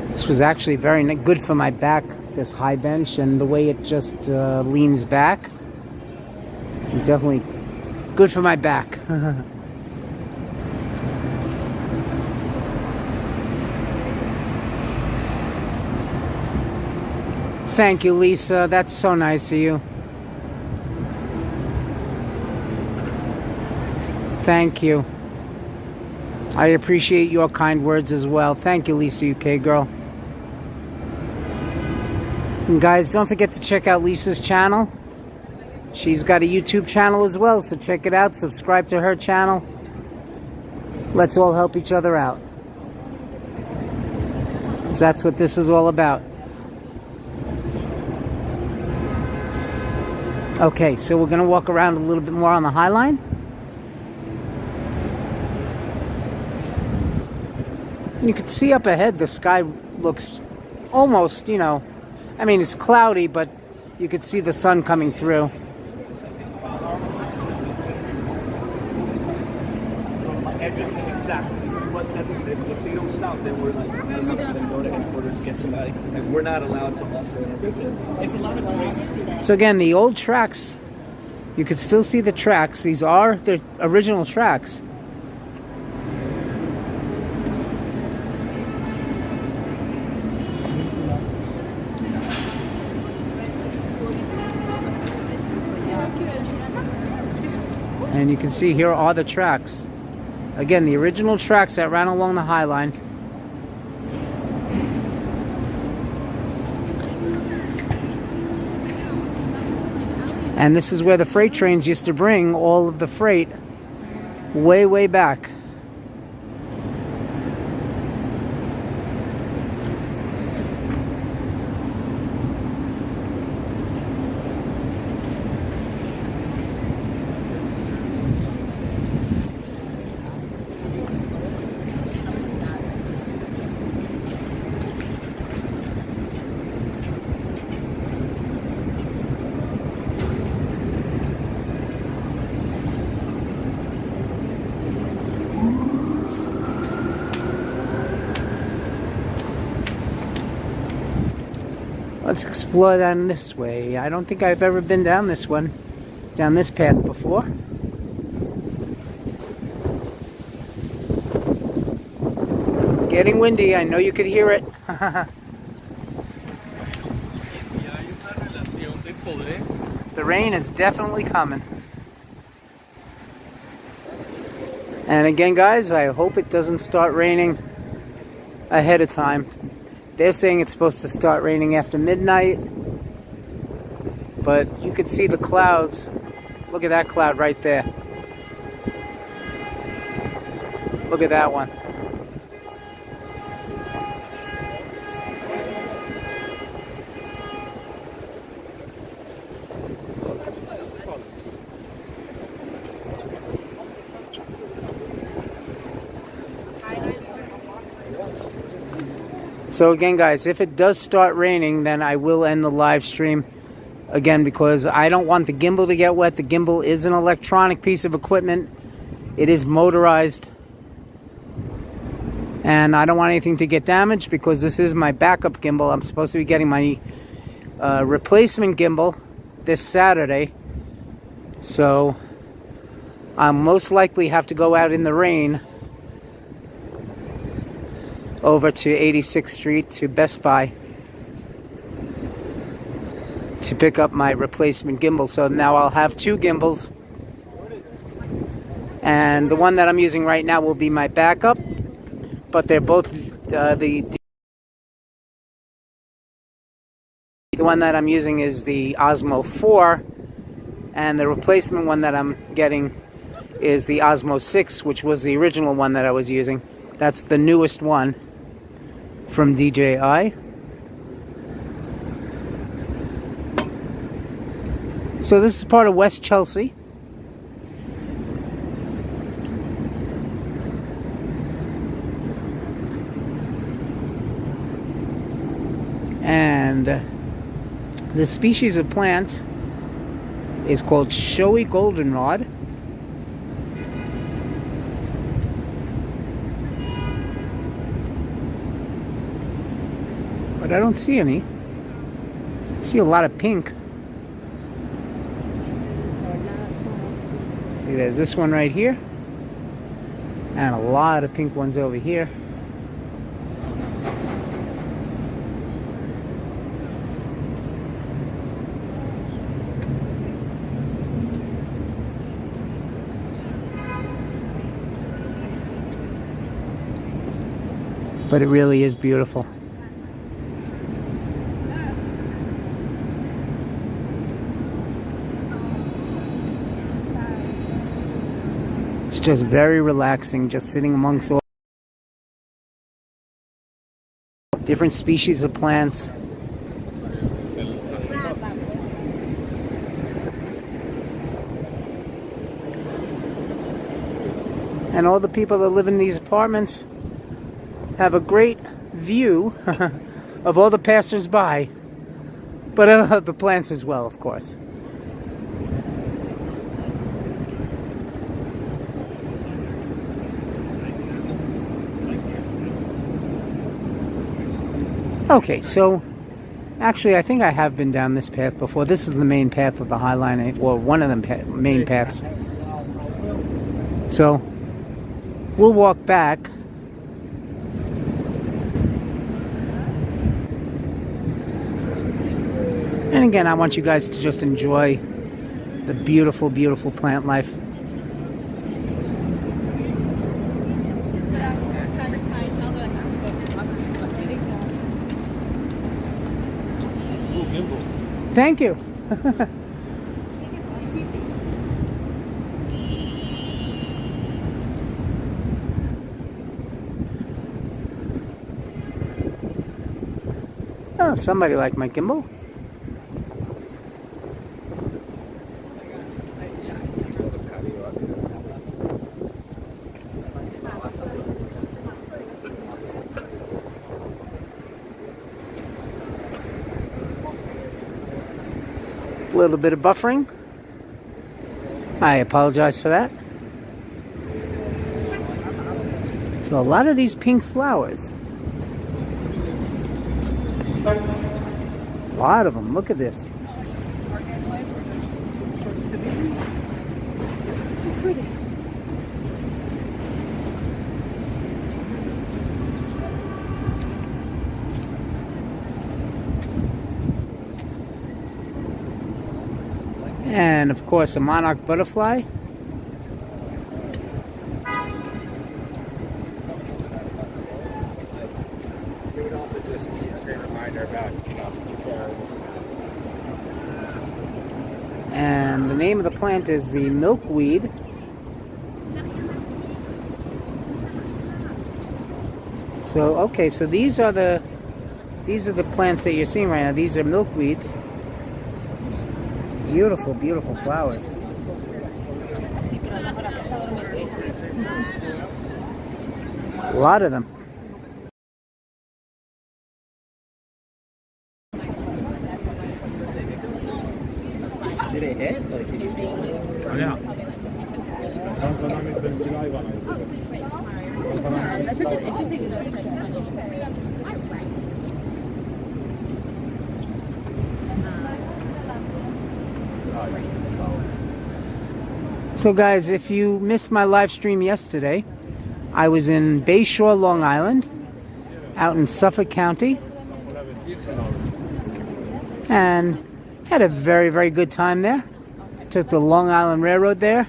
This was actually very good for my back, this high bench, and the way it just leans back is definitely good for my back. Thank you, Lisa. That's so nice of you. Thank you. I appreciate your kind words as well. Thank you, Lisa UK girl. And guys, don't forget to check out Lisa's channel. She's got a YouTube channel as well, so check it out. Subscribe to her channel. Let's all help each other out. That's what this is all about. Okay, so we're going to walk around a little bit more on the High Line. And you can see up ahead, the sky looks almost, it's cloudy, but you could see the sun coming through. Exactly. But if they don't stop, then we're like, then go to headquarters, get somebody. And we're not allowed to muscle. It's a lot of great. So again, the old tracks, you could still see the tracks. These are the original tracks. And you can see here are the tracks. Again, the original tracks that ran along the High Line. And this is where the freight trains used to bring all of the freight way, way back. Let's explore down this way. I don't think I've ever been down this one, down this path before. It's getting windy. I know you could hear it. The rain is definitely coming. And again, guys, I hope it doesn't start raining ahead of time. They're saying it's supposed to start raining after midnight, but you can see the clouds. Look at that cloud right there. Look at that one. So again, guys, if it does start raining, then I will end the live stream again, because I don't want the gimbal to get wet. The gimbal is an electronic piece of equipment. It is motorized. And I don't want anything to get damaged, because this is my backup gimbal. I'm supposed to be getting my replacement gimbal this Saturday. So I'll most likely have to go out in the rain over to 86th Street to Best Buy to pick up my replacement gimbal. So now I'll have two gimbals, and the one that I'm using right now will be my backup, but they're both the one that I'm using is the Osmo 4, and the replacement one that I'm getting is the Osmo 6, which was the original one that I was using. That's the newest one from DJI. So this is part of West Chelsea. And the species of plant is called showy goldenrod. But I don't see any. I see a lot of pink. See, there's this one right here, and a lot of pink ones over here. But it really is beautiful. It's just very relaxing, just sitting amongst all different species of plants. And all the people that live in these apartments have a great view of all the passers-by, but the plants as well, of course. Okay, so actually I think I have been down this path before. This is the main path of the High Line, or one of the main paths. So we'll walk back. And again, I want you guys to just enjoy the beautiful, beautiful plant life. Thank you. Oh, somebody liked my gimbal. A little bit of buffering. I apologize for that. So a lot of these pink flowers. lot of them. Look at this. So pretty. And of course, a monarch butterfly. It would also just be a great reminder about And the name of the plant is the milkweed. So okay, so these are the plants that you're seeing right now. These are milkweeds. Beautiful, beautiful flowers. A lot of them. Did it hit? Like, can you feel it? Yeah. So guys, if you missed my live stream yesterday, I was in Bayshore, Long Island, out in Suffolk County, and had a very, very good time there. Took the Long Island Railroad there.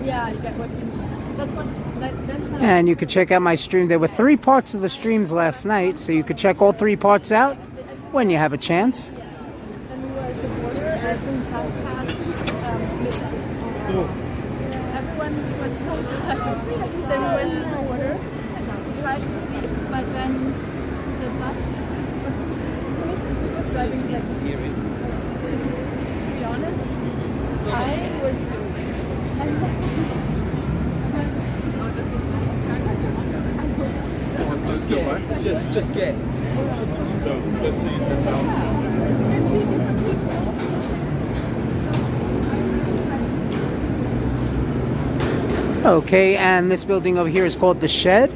Yeah, I get what you mean. That's what, And you could check out my stream. There were 3 parts of the streams last night, so you could check all 3 parts out when you have a chance. and we were at the border, as in South Pass, everyone was so tired. Then we went in the water, tried to sleep, but then the bus was driving like, to be honest, I was Just get. Just get. So let's say it's 10,000. they're 2 different people. Okay, and this building over here is called The Shed.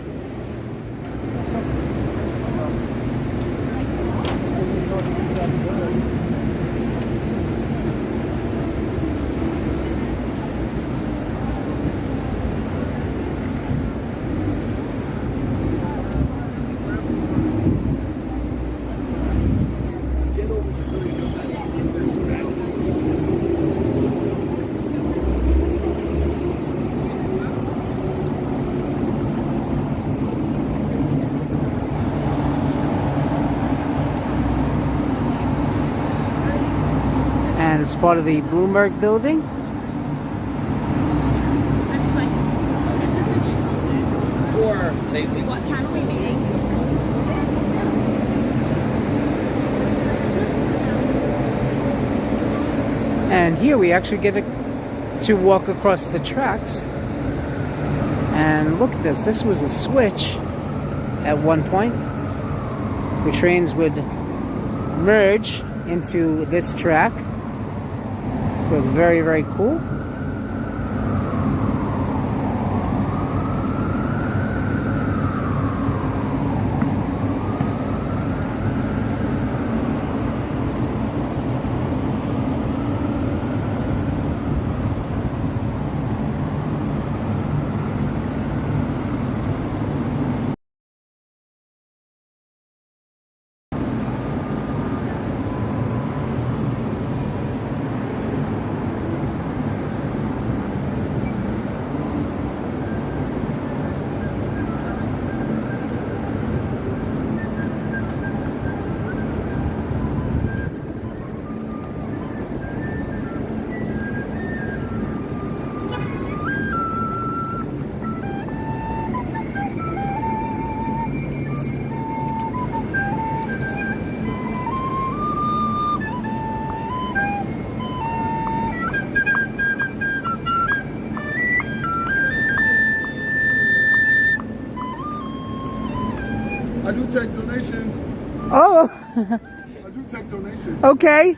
And it's part of the Bloomberg building. Or lately. What time are we meeting? And here we actually get to walk across the tracks. And look at this. This was a switch at one point. The trains would merge into this track. So it's very, very cool. I do take donations. Oh, I do take donations. okay.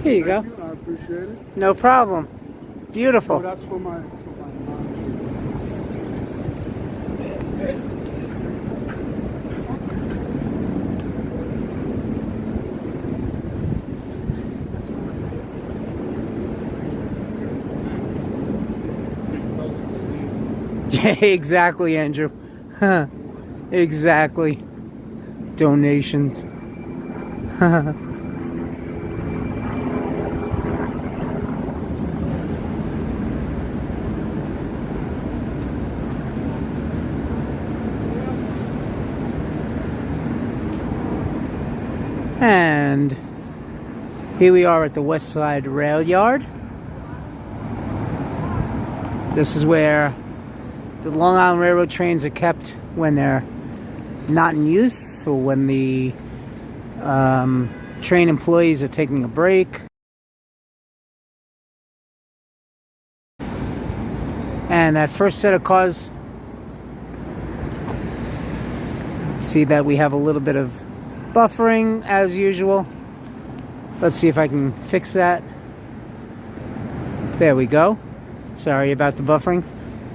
Here you go. Thank you. I appreciate it. No problem. Oh, Beautiful. that's for my mom. Exactly, Andrew. Exactly. Donations. And here we are at the West Side Rail Yard. This is where the Long Island Railroad trains are kept when they're not in use, or when the train employees are taking a break. And that first set of cars, see that we have a little bit of buffering as usual. Let's see if I can fix that. There we go. Sorry about the buffering.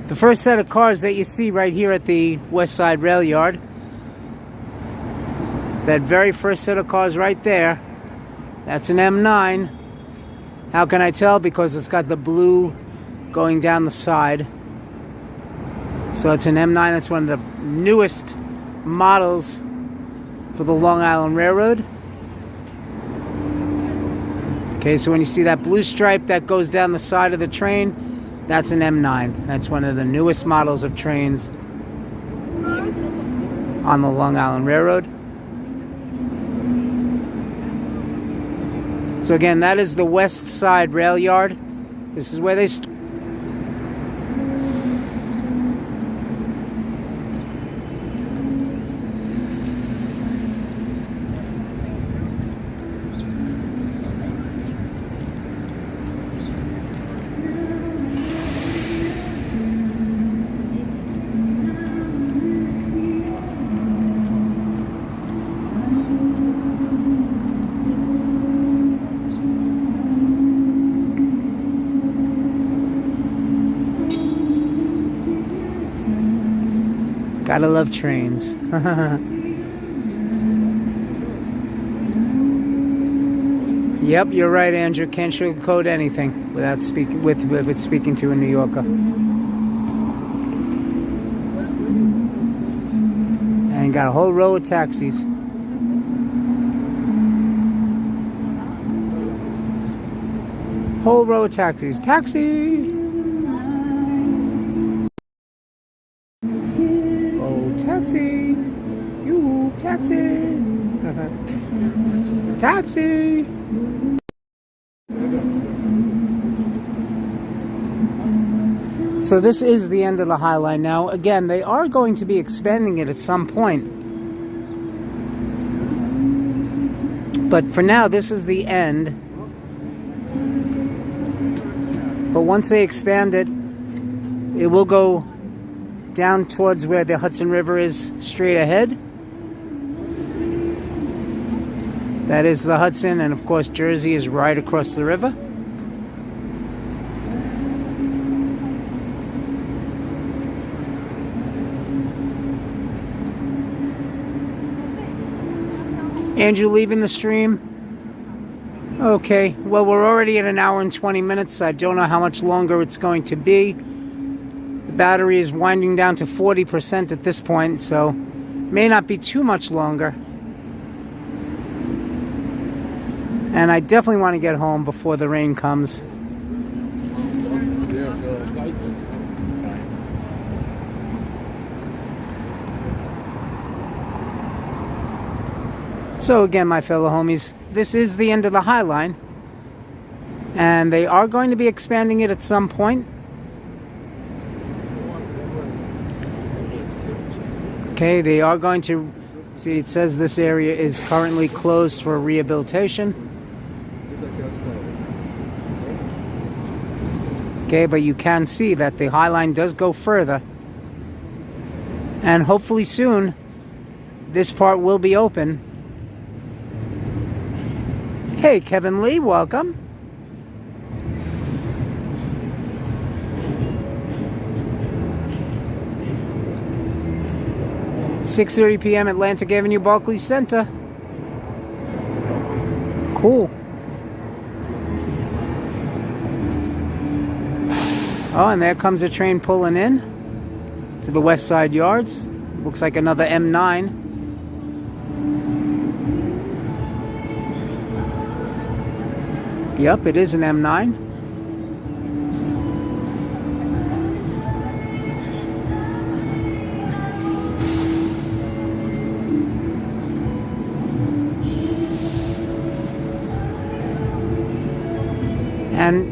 The first set of cars that you see right here at the West Side Rail Yard, that very first set of cars right there, that's an M9. How can I tell? Because it's got the blue going down the side. So it's an M9. That's one of the newest models for the Long Island Railroad. Okay, so when you see that blue stripe that goes down the side of the train, that's an M9. That's one of the newest models of trains on the Long Island Railroad. So again, that is the West Side Rail Yard. This is where they gotta love trains. Yep, you're right, Andrew. Can't sugarcoat anything without speaking with speaking to a New Yorker. And got a whole row of taxis. Whole row of taxis. Taxi! Taxi! You! Taxi! Taxi! So this is the end of the High Line now. Again, they are going to be expanding it at some point. But for now, this is the end. But once they expand it, it will go down towards where the Hudson River is straight ahead. That is the Hudson, and of course Jersey is right across the river. Andrew leaving the stream. Okay, well, we're already at 1 hour and 20 minutes. I don't know how much longer it's going to be. The battery is winding down to 40% at this point, so may not be too much longer. And I definitely want to get home before the rain comes. So again, my fellow homies, this is the end of the High Line, and they are going to be expanding it at some point. Okay, they are going to, see, it says this area is currently closed for rehabilitation. Okay, but you can see that the High Line does go further, and hopefully soon this part will be open. Hey, Kevin Lee, welcome. 6:30 p.m. Atlantic Avenue, Barclays Center. Cool. Oh, and there comes a train pulling in to the West Side Yards. Looks like another M9. Yep, it is an M9. And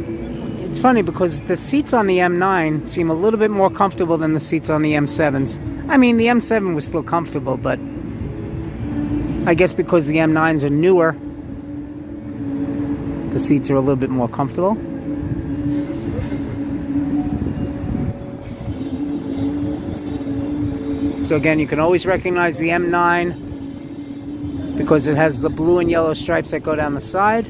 it's funny because the seats on the M9 seem a little bit more comfortable than the seats on the M7s. I mean, the M7 was still comfortable, but I guess because the M9s are newer, the seats are a little bit more comfortable. So again, you can always recognize the M9 because it has the blue and yellow stripes that go down the side.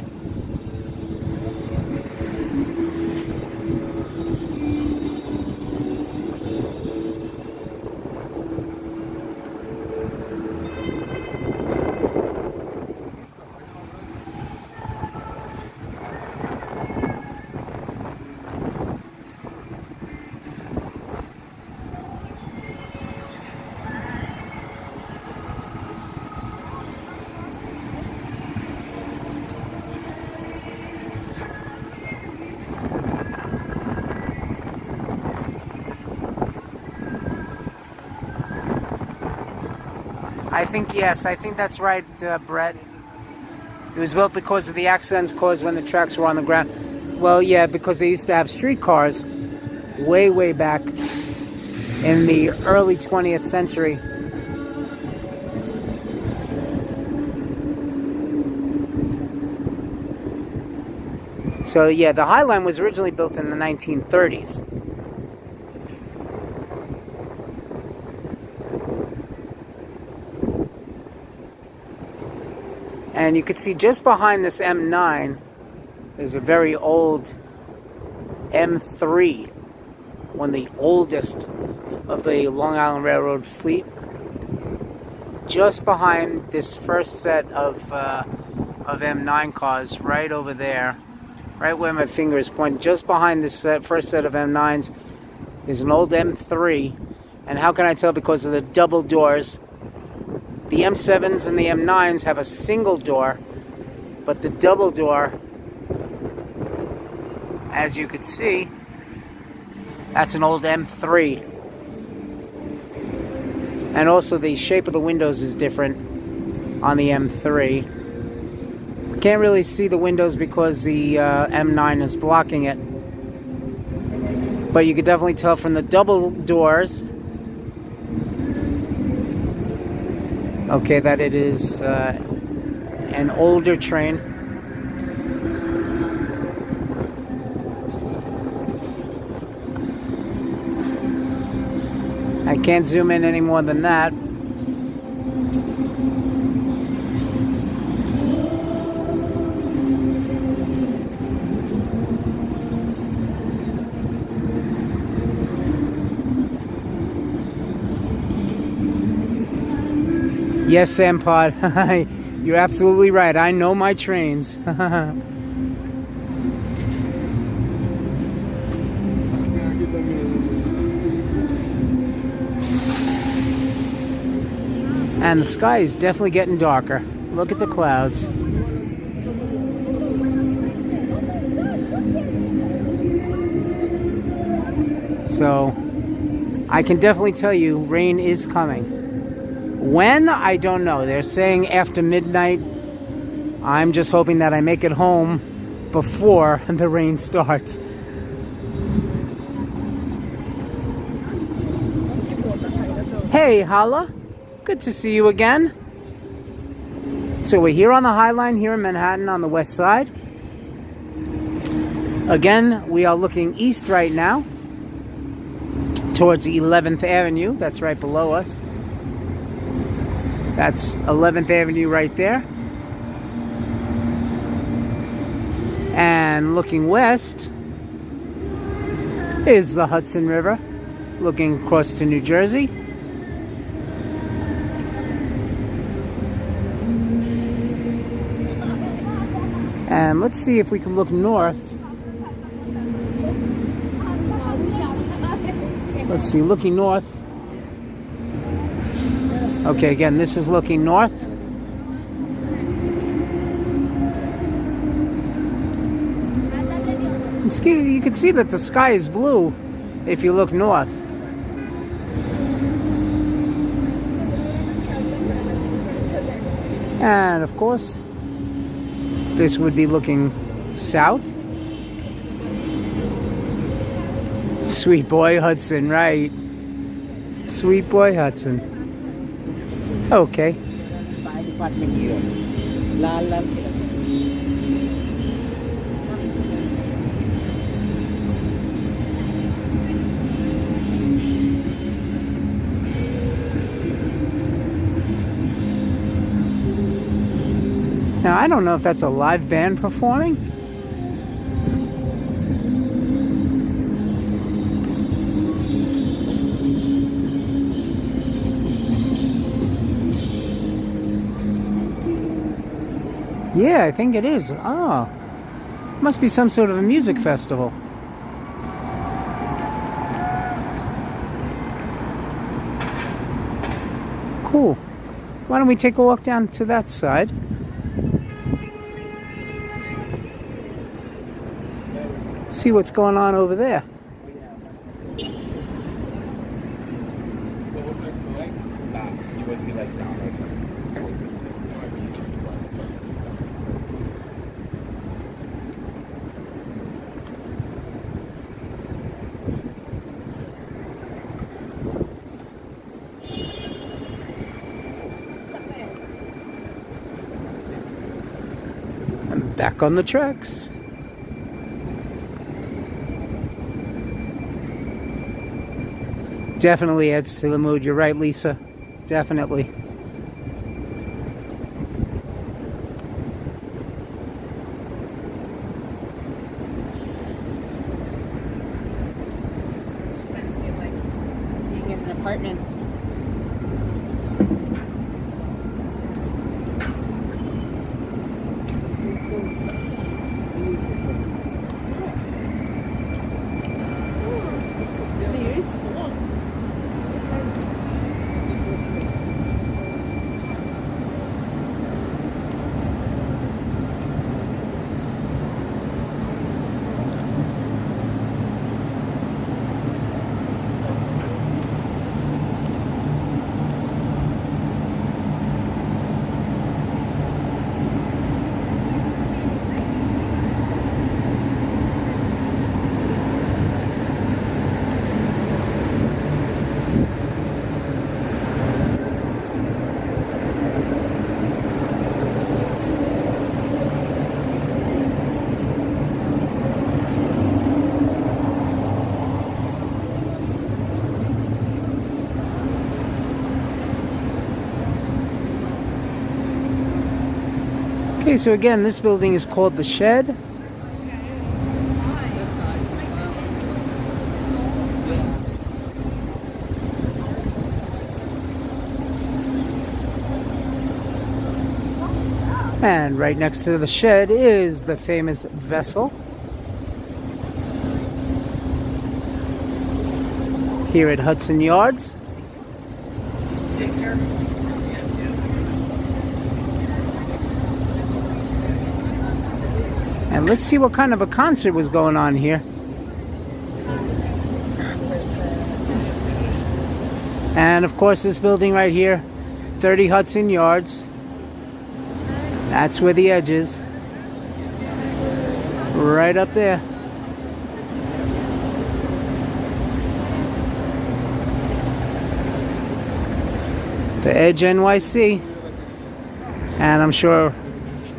Yes, I think that's right, Brett. It was built because of the accidents caused when the tracks were on the ground. Well, yeah, because they used to have streetcars way, way back in the early 20th century. So, yeah, the High Line was originally built in the 1930s. And you can see just behind this M9, there's a very old M3, one of the oldest of the Long Island Railroad fleet. Just behind this first set of M9 cars, right over there, right where my finger is pointing, just behind this first set of M9s, is an old M3. And how can I tell? Because of the double doors. The M7s and the M9s have a single door, but the double door, as you can see, that's an old M3. And also the shape of the windows is different on the M3. We can't really see the windows because the M9 is blocking it. But you can definitely tell from the double doors, okay, that it is an older train. I can't zoom in any more than that. Yes, Sampod, you're absolutely right. I know my trains. And the sky is definitely getting darker. Look at the clouds. So, I can definitely tell you rain is coming. When? I don't know. They're saying after midnight. I'm just hoping that I make it home before the rain starts. Hey, Hala. Good to see you again. So we're here on the High Line here in Manhattan on the west side. Again, we are looking east right now towards 11th Avenue. That's right below us. That's 11th Avenue right there. And looking west is the Hudson River, looking across to New Jersey. And let's see if we can look north. Let's see, looking north. Okay, again, this is looking north. You can see that the sky is blue if you look north. And of course, this would be looking south. Sweet boy Hudson, right? Sweet boy Hudson. Okay. Now, I don't know if that's a live band performing. Yeah, I think it is. Oh, must be some sort of a music festival. Cool. Why don't we take a walk down to that side? See what's going on over there. I'm back on the tracks. Definitely adds to the mood. You're right, Lisa. Definitely. Being in an apartment. Okay, so again, this building is called The Shed. And right next to the shed is the famous vessel. Here at Hudson Yards. And let's see what kind of a concert was going on here. And of course, this building right here, 30 Hudson Yards. That's where the edge is. Right up there. The Edge NYC. And I'm sure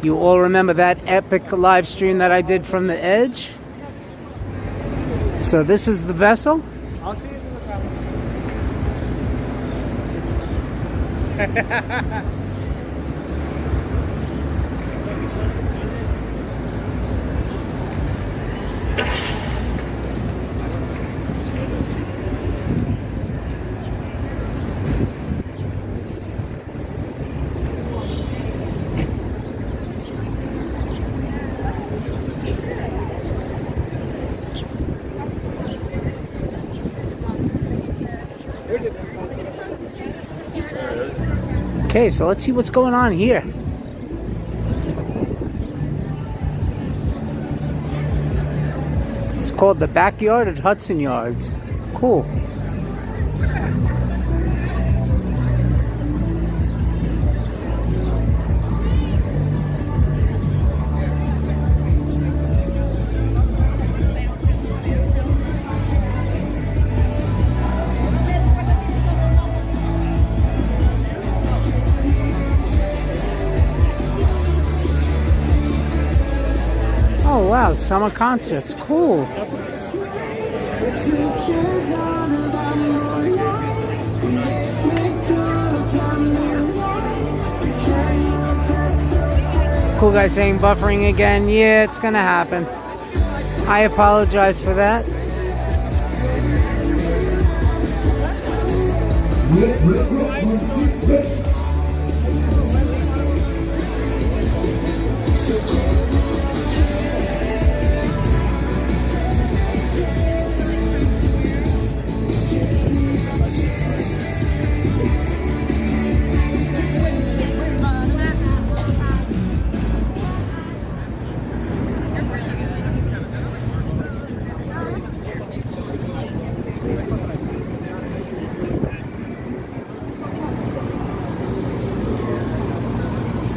you all remember that epic live stream that I did from the Edge. So this is the vessel. I'll see you in the camera. Okay, so let's see what's going on here. It's called the Backyard at Hudson Yards. Cool. Oh wow, summer concerts, cool. Cool guy saying buffering again. Yeah, it's gonna happen. I apologize for that.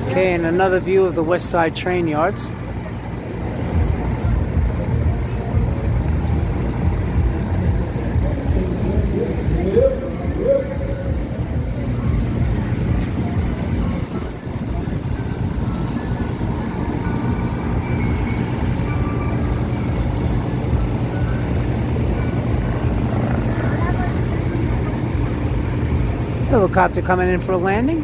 Okay, and another view of the West Side train yards. Helicopter coming in for a landing.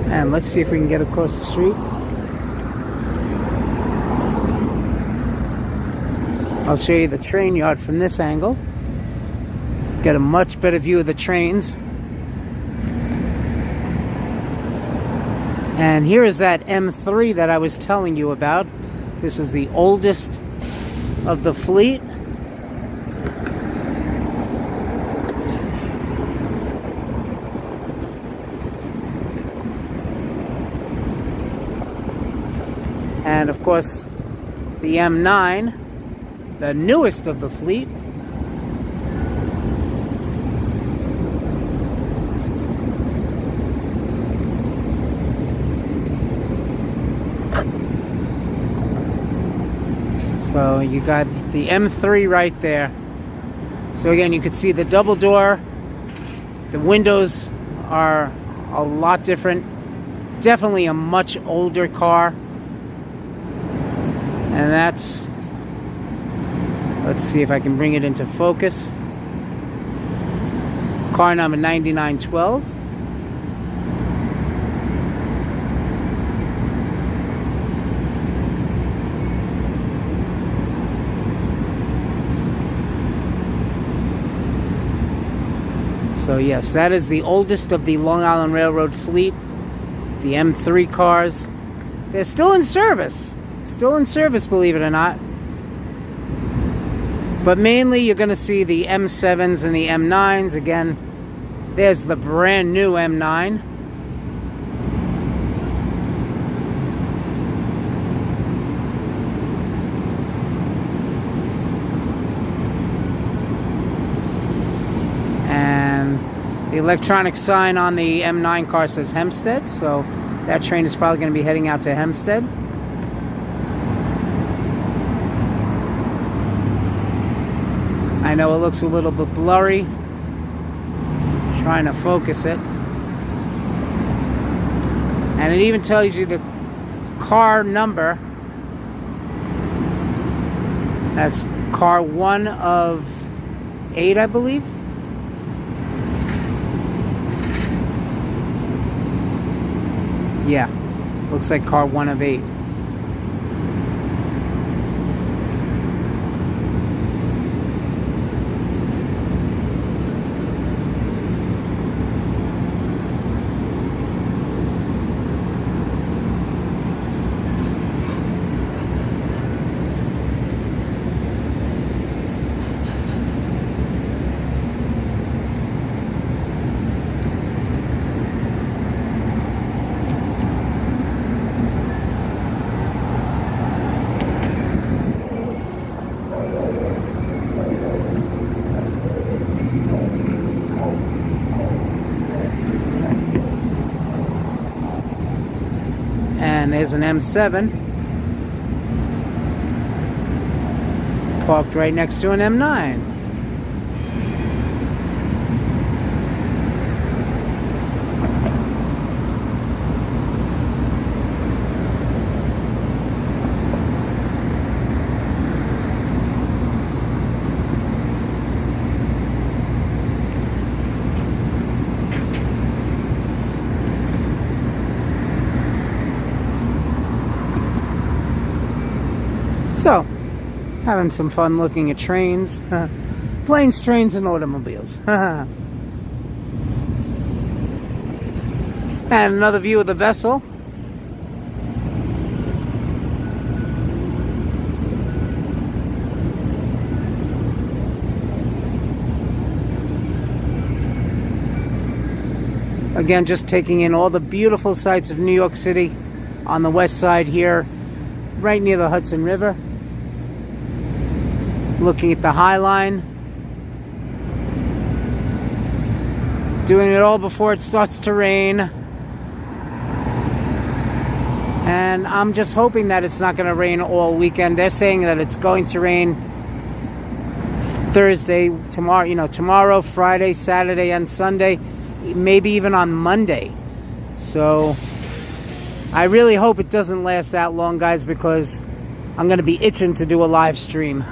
And let's see if we can get across the street. I'll show you the train yard from this angle. Get a much better view of the trains. And here is that M3 that I was telling you about. This is the oldest of the fleet. And of course, the M9, the newest of the fleet. So you got the M3 right there. So again, you could see the double door. The windows are a lot different. Definitely a much older car. And that's, let's see if I can bring it into focus. Car number 9912. So yes, that is the oldest of the Long Island Railroad fleet. The M3 cars. They're still in service. Still in service, believe it or not. But mainly you're going to see the M7s and the M9s. Again, there's the brand new M9. And the electronic sign on the M9 car says Hempstead. So that train is probably going to be heading out to Hempstead. I know it looks a little bit blurry. Trying to focus it. And it even tells you the car number. That's car 1 of 8, I believe. Yeah, looks like car 1 of 8. And there's an M7 parked right next to an M9. So, having some fun looking at trains, planes, trains, and automobiles. And another view of the vessel. Again, just taking in all the beautiful sights of New York City on the west side here, right near the Hudson River. Looking at the High Line. Doing it all before it starts to rain. And I'm just hoping that it's not going to rain all weekend. They're saying that it's going to rain Thursday, tomorrow, tomorrow, Friday, Saturday, and Sunday. Maybe even on Monday. So I really hope it doesn't last that long, guys, because I'm going to be itching to do a live stream.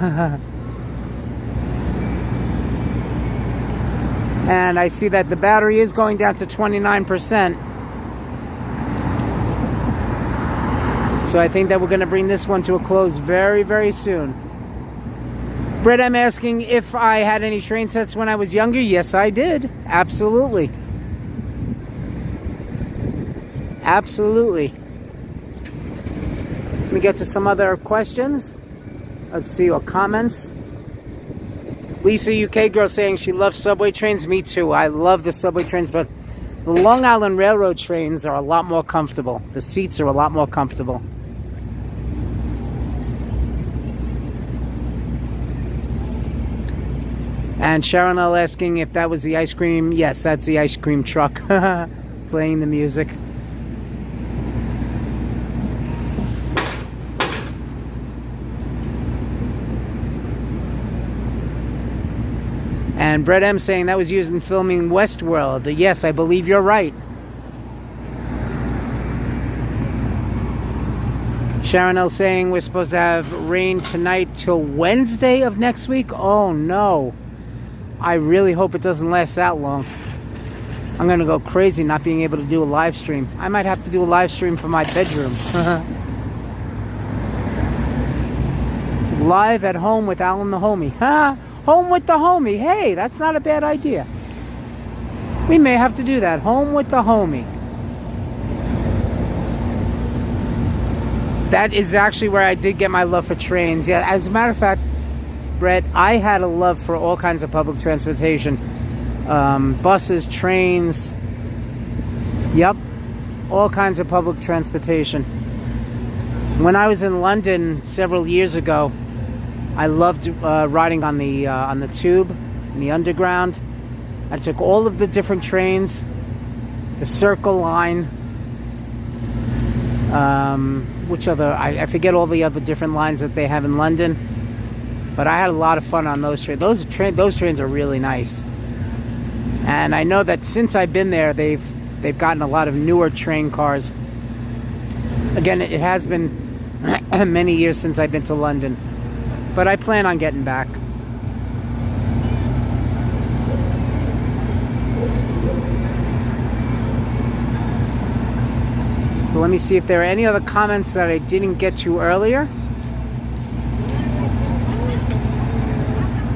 And I see that the battery is going down to 29%. So I think that we're going to bring this one to a close very, very soon. Brett, I'm asking if I had any train sets when I was younger. Yes, I did. Absolutely. Absolutely. Let me get to some other questions. Let's see, or comments. Lisa, UK girl, saying she loves subway trains. Me too. I love the subway trains, but the Long Island Railroad trains are a lot more comfortable. The seats are a lot more comfortable. And Sharon L asking if that was the ice cream. Yes, that's the ice cream truck playing the music. And Brett M saying that was used in filming Westworld. Yes, I believe you're right. Sharon L saying we're supposed to have rain tonight till Wednesday of next week. Oh no. I really hope it doesn't last that long. I'm going to go crazy not being able to do a live stream. I might have to do a live stream from my bedroom. Live at home with Alan the homie. Home with the homie. Hey, that's not a bad idea. We may have to do that. Home with the homie. That is actually where I did get my love for trains. Yeah, as a matter of fact, Brett, I had a love for all kinds of public transportation. Buses, trains. Yep. All kinds of public transportation. When I was in London several years ago, I loved riding on the tube, in the underground. I took all of the different trains, the Circle Line, which other, I forget all the other different lines that they have in London, but I had a lot of fun on those trains. Those trains are really nice. And I know that since I've been there, they've gotten a lot of newer train cars Again, it has been many years since I've been to London, but I plan on getting back. So let me see if there are any other comments that I didn't get to earlier.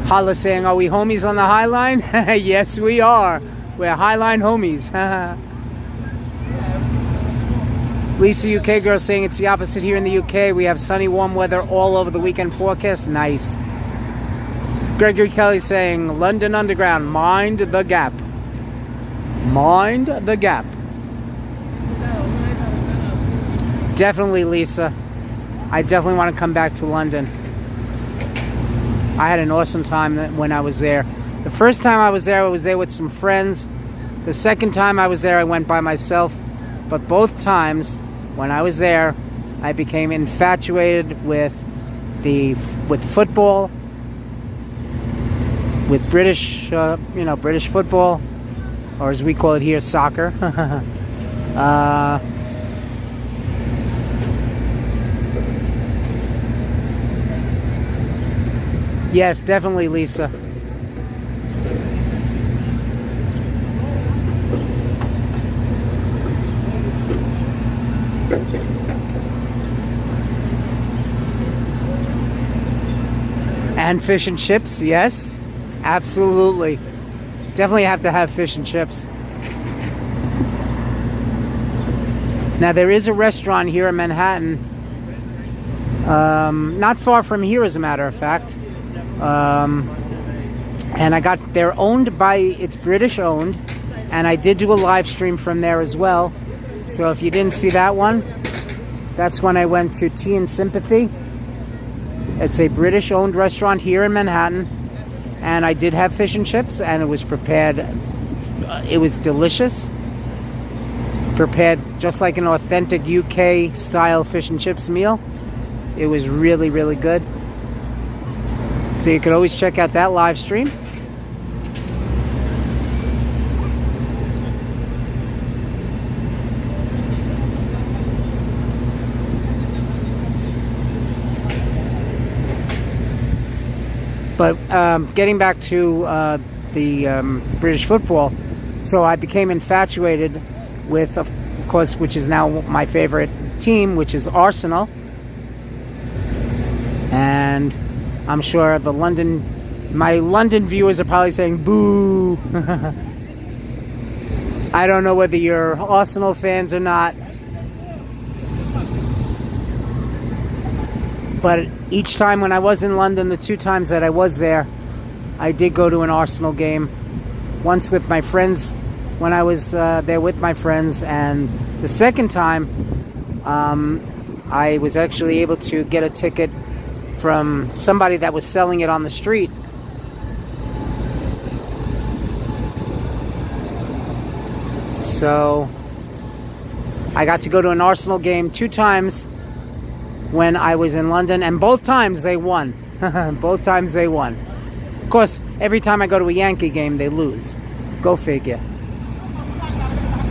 Hala saying, are we homies on the High Line? Yes, we are. We're High Line homies. Lisa, UK girl, saying it's the opposite here in the UK. We have sunny, warm weather all over the weekend forecast. Nice. Gregory Kelly saying, London Underground, mind the gap. Mind the gap. Definitely, Lisa. I definitely want to come back to London. I had an awesome time when I was there. The first time I was there with some friends. The second time I was there, I went by myself. But both times when I was there, I became infatuated with football, with British, British football, or as we call it here, soccer. Yes, definitely, Lisa. And fish and chips, yes, absolutely. Definitely have to have fish and chips. Now, there is a restaurant here in Manhattan, not far from here, as a matter of fact. And they're owned by, it's British owned, and I did do a live stream from there as well. So if you didn't see that one, that's when I went to Tea and Sympathy. It's a British owned restaurant here in Manhattan, and I did have fish and chips, and it was prepared, it was delicious. Prepared just like an authentic UK style fish and chips meal. It was really, really good. So you can always check out that live stream. But getting back to the British football, so I became infatuated with, of course, which is now my favorite team, which is Arsenal. And I'm sure my London viewers are probably saying, boo. I don't know whether you're Arsenal fans or not. But each time when I was in London, the 2 times that I was there, I did go to an Arsenal game. Once with my friends, when I was there with my friends, and the second time, I was actually able to get a ticket from somebody that was selling it on the street. So I got to go to an Arsenal game 2 times when I was in London, and both times they won. Both times they won. Of course, every time I go to a Yankee game, they lose. Go figure.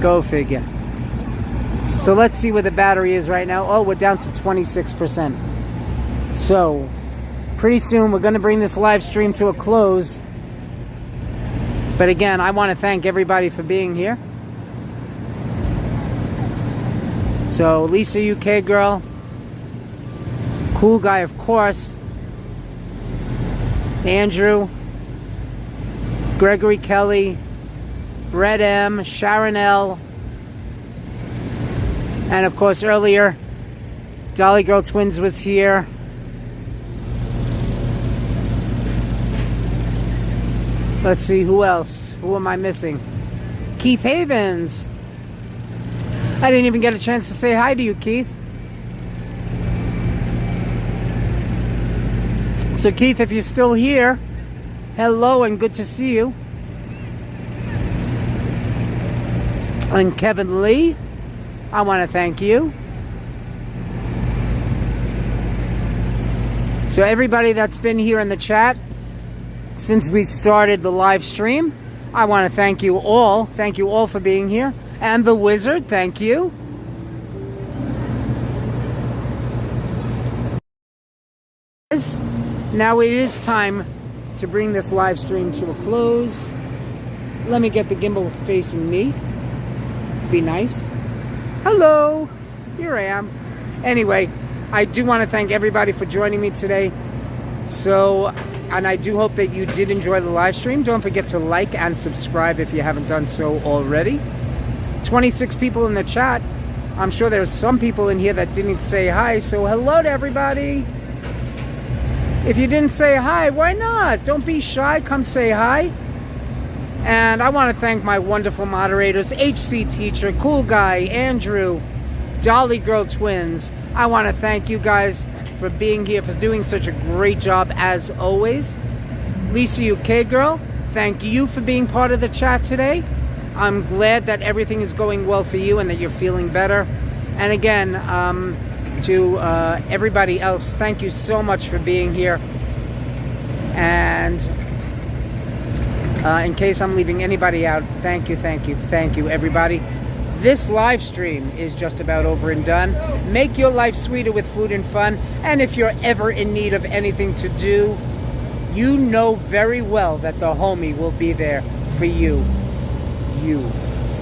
Go figure. So let's see where the battery is right now. Oh, we're down to 26%. So, pretty soon we're going to bring this live stream to a close. But again, I want to thank everybody for being here. So, Lisa, UK girl. Cool guy, of course. Andrew. Gregory Kelly. Brett M. Sharon L. And of course, earlier, Dolly Girl Twins was here. Let's see, who else? Who am I missing? Keith Havens. I didn't even get a chance to say hi to you, Keith. So Keith, if you're still here, hello and good to see you. And Kevin Lee, I want to thank you. So everybody that's been here in the chat since we started the live stream, I want to thank you all. Thank you all for being here. And the Wizard, thank you. Now it is time to bring this live stream to a close. Let me get the gimbal facing me. Be nice. Hello. Here I am. Anyway, I do want to thank everybody for joining me today. And I do hope that you did enjoy the live stream. Don't forget to like and subscribe if you haven't done so already. 26 people in the chat. I'm sure there's some people in here that didn't say hi, so hello to everybody. If you didn't say hi, why not? Don't be shy, come say hi. And I want to thank my wonderful moderators, HC Teacher, Cool Guy, Andrew, Dolly Girl Twins. I want to thank you guys for being here, for doing such a great job as always. Lisa UK Girl, thank you for being part of the chat today. I'm glad that everything is going well for you and that you're feeling better. And again, to everybody else, thank you so much for being here. And in case I'm leaving anybody out, thank you, everybody. This live stream is just about over and done. Make your life sweeter with food and fun. And if you're ever in need of anything to do, you know very well that the homie will be there for you.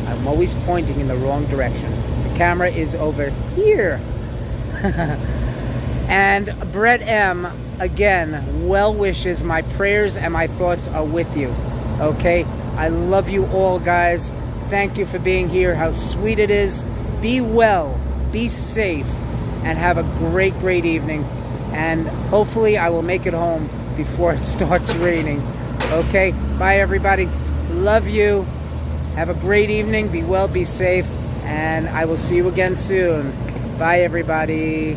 I'm always pointing in the wrong direction. The camera is over here. And Brett M, again, well wishes. My prayers and my thoughts are with you. Okay? I love you all, guys. Thank you for being here. How sweet it is. Be well, be safe, and have a great, great evening. And hopefully I will make it home before it starts raining. Okay? Bye, everybody. Love you. Have a great evening. Be well, be safe, and I will see you again soon. Bye, everybody.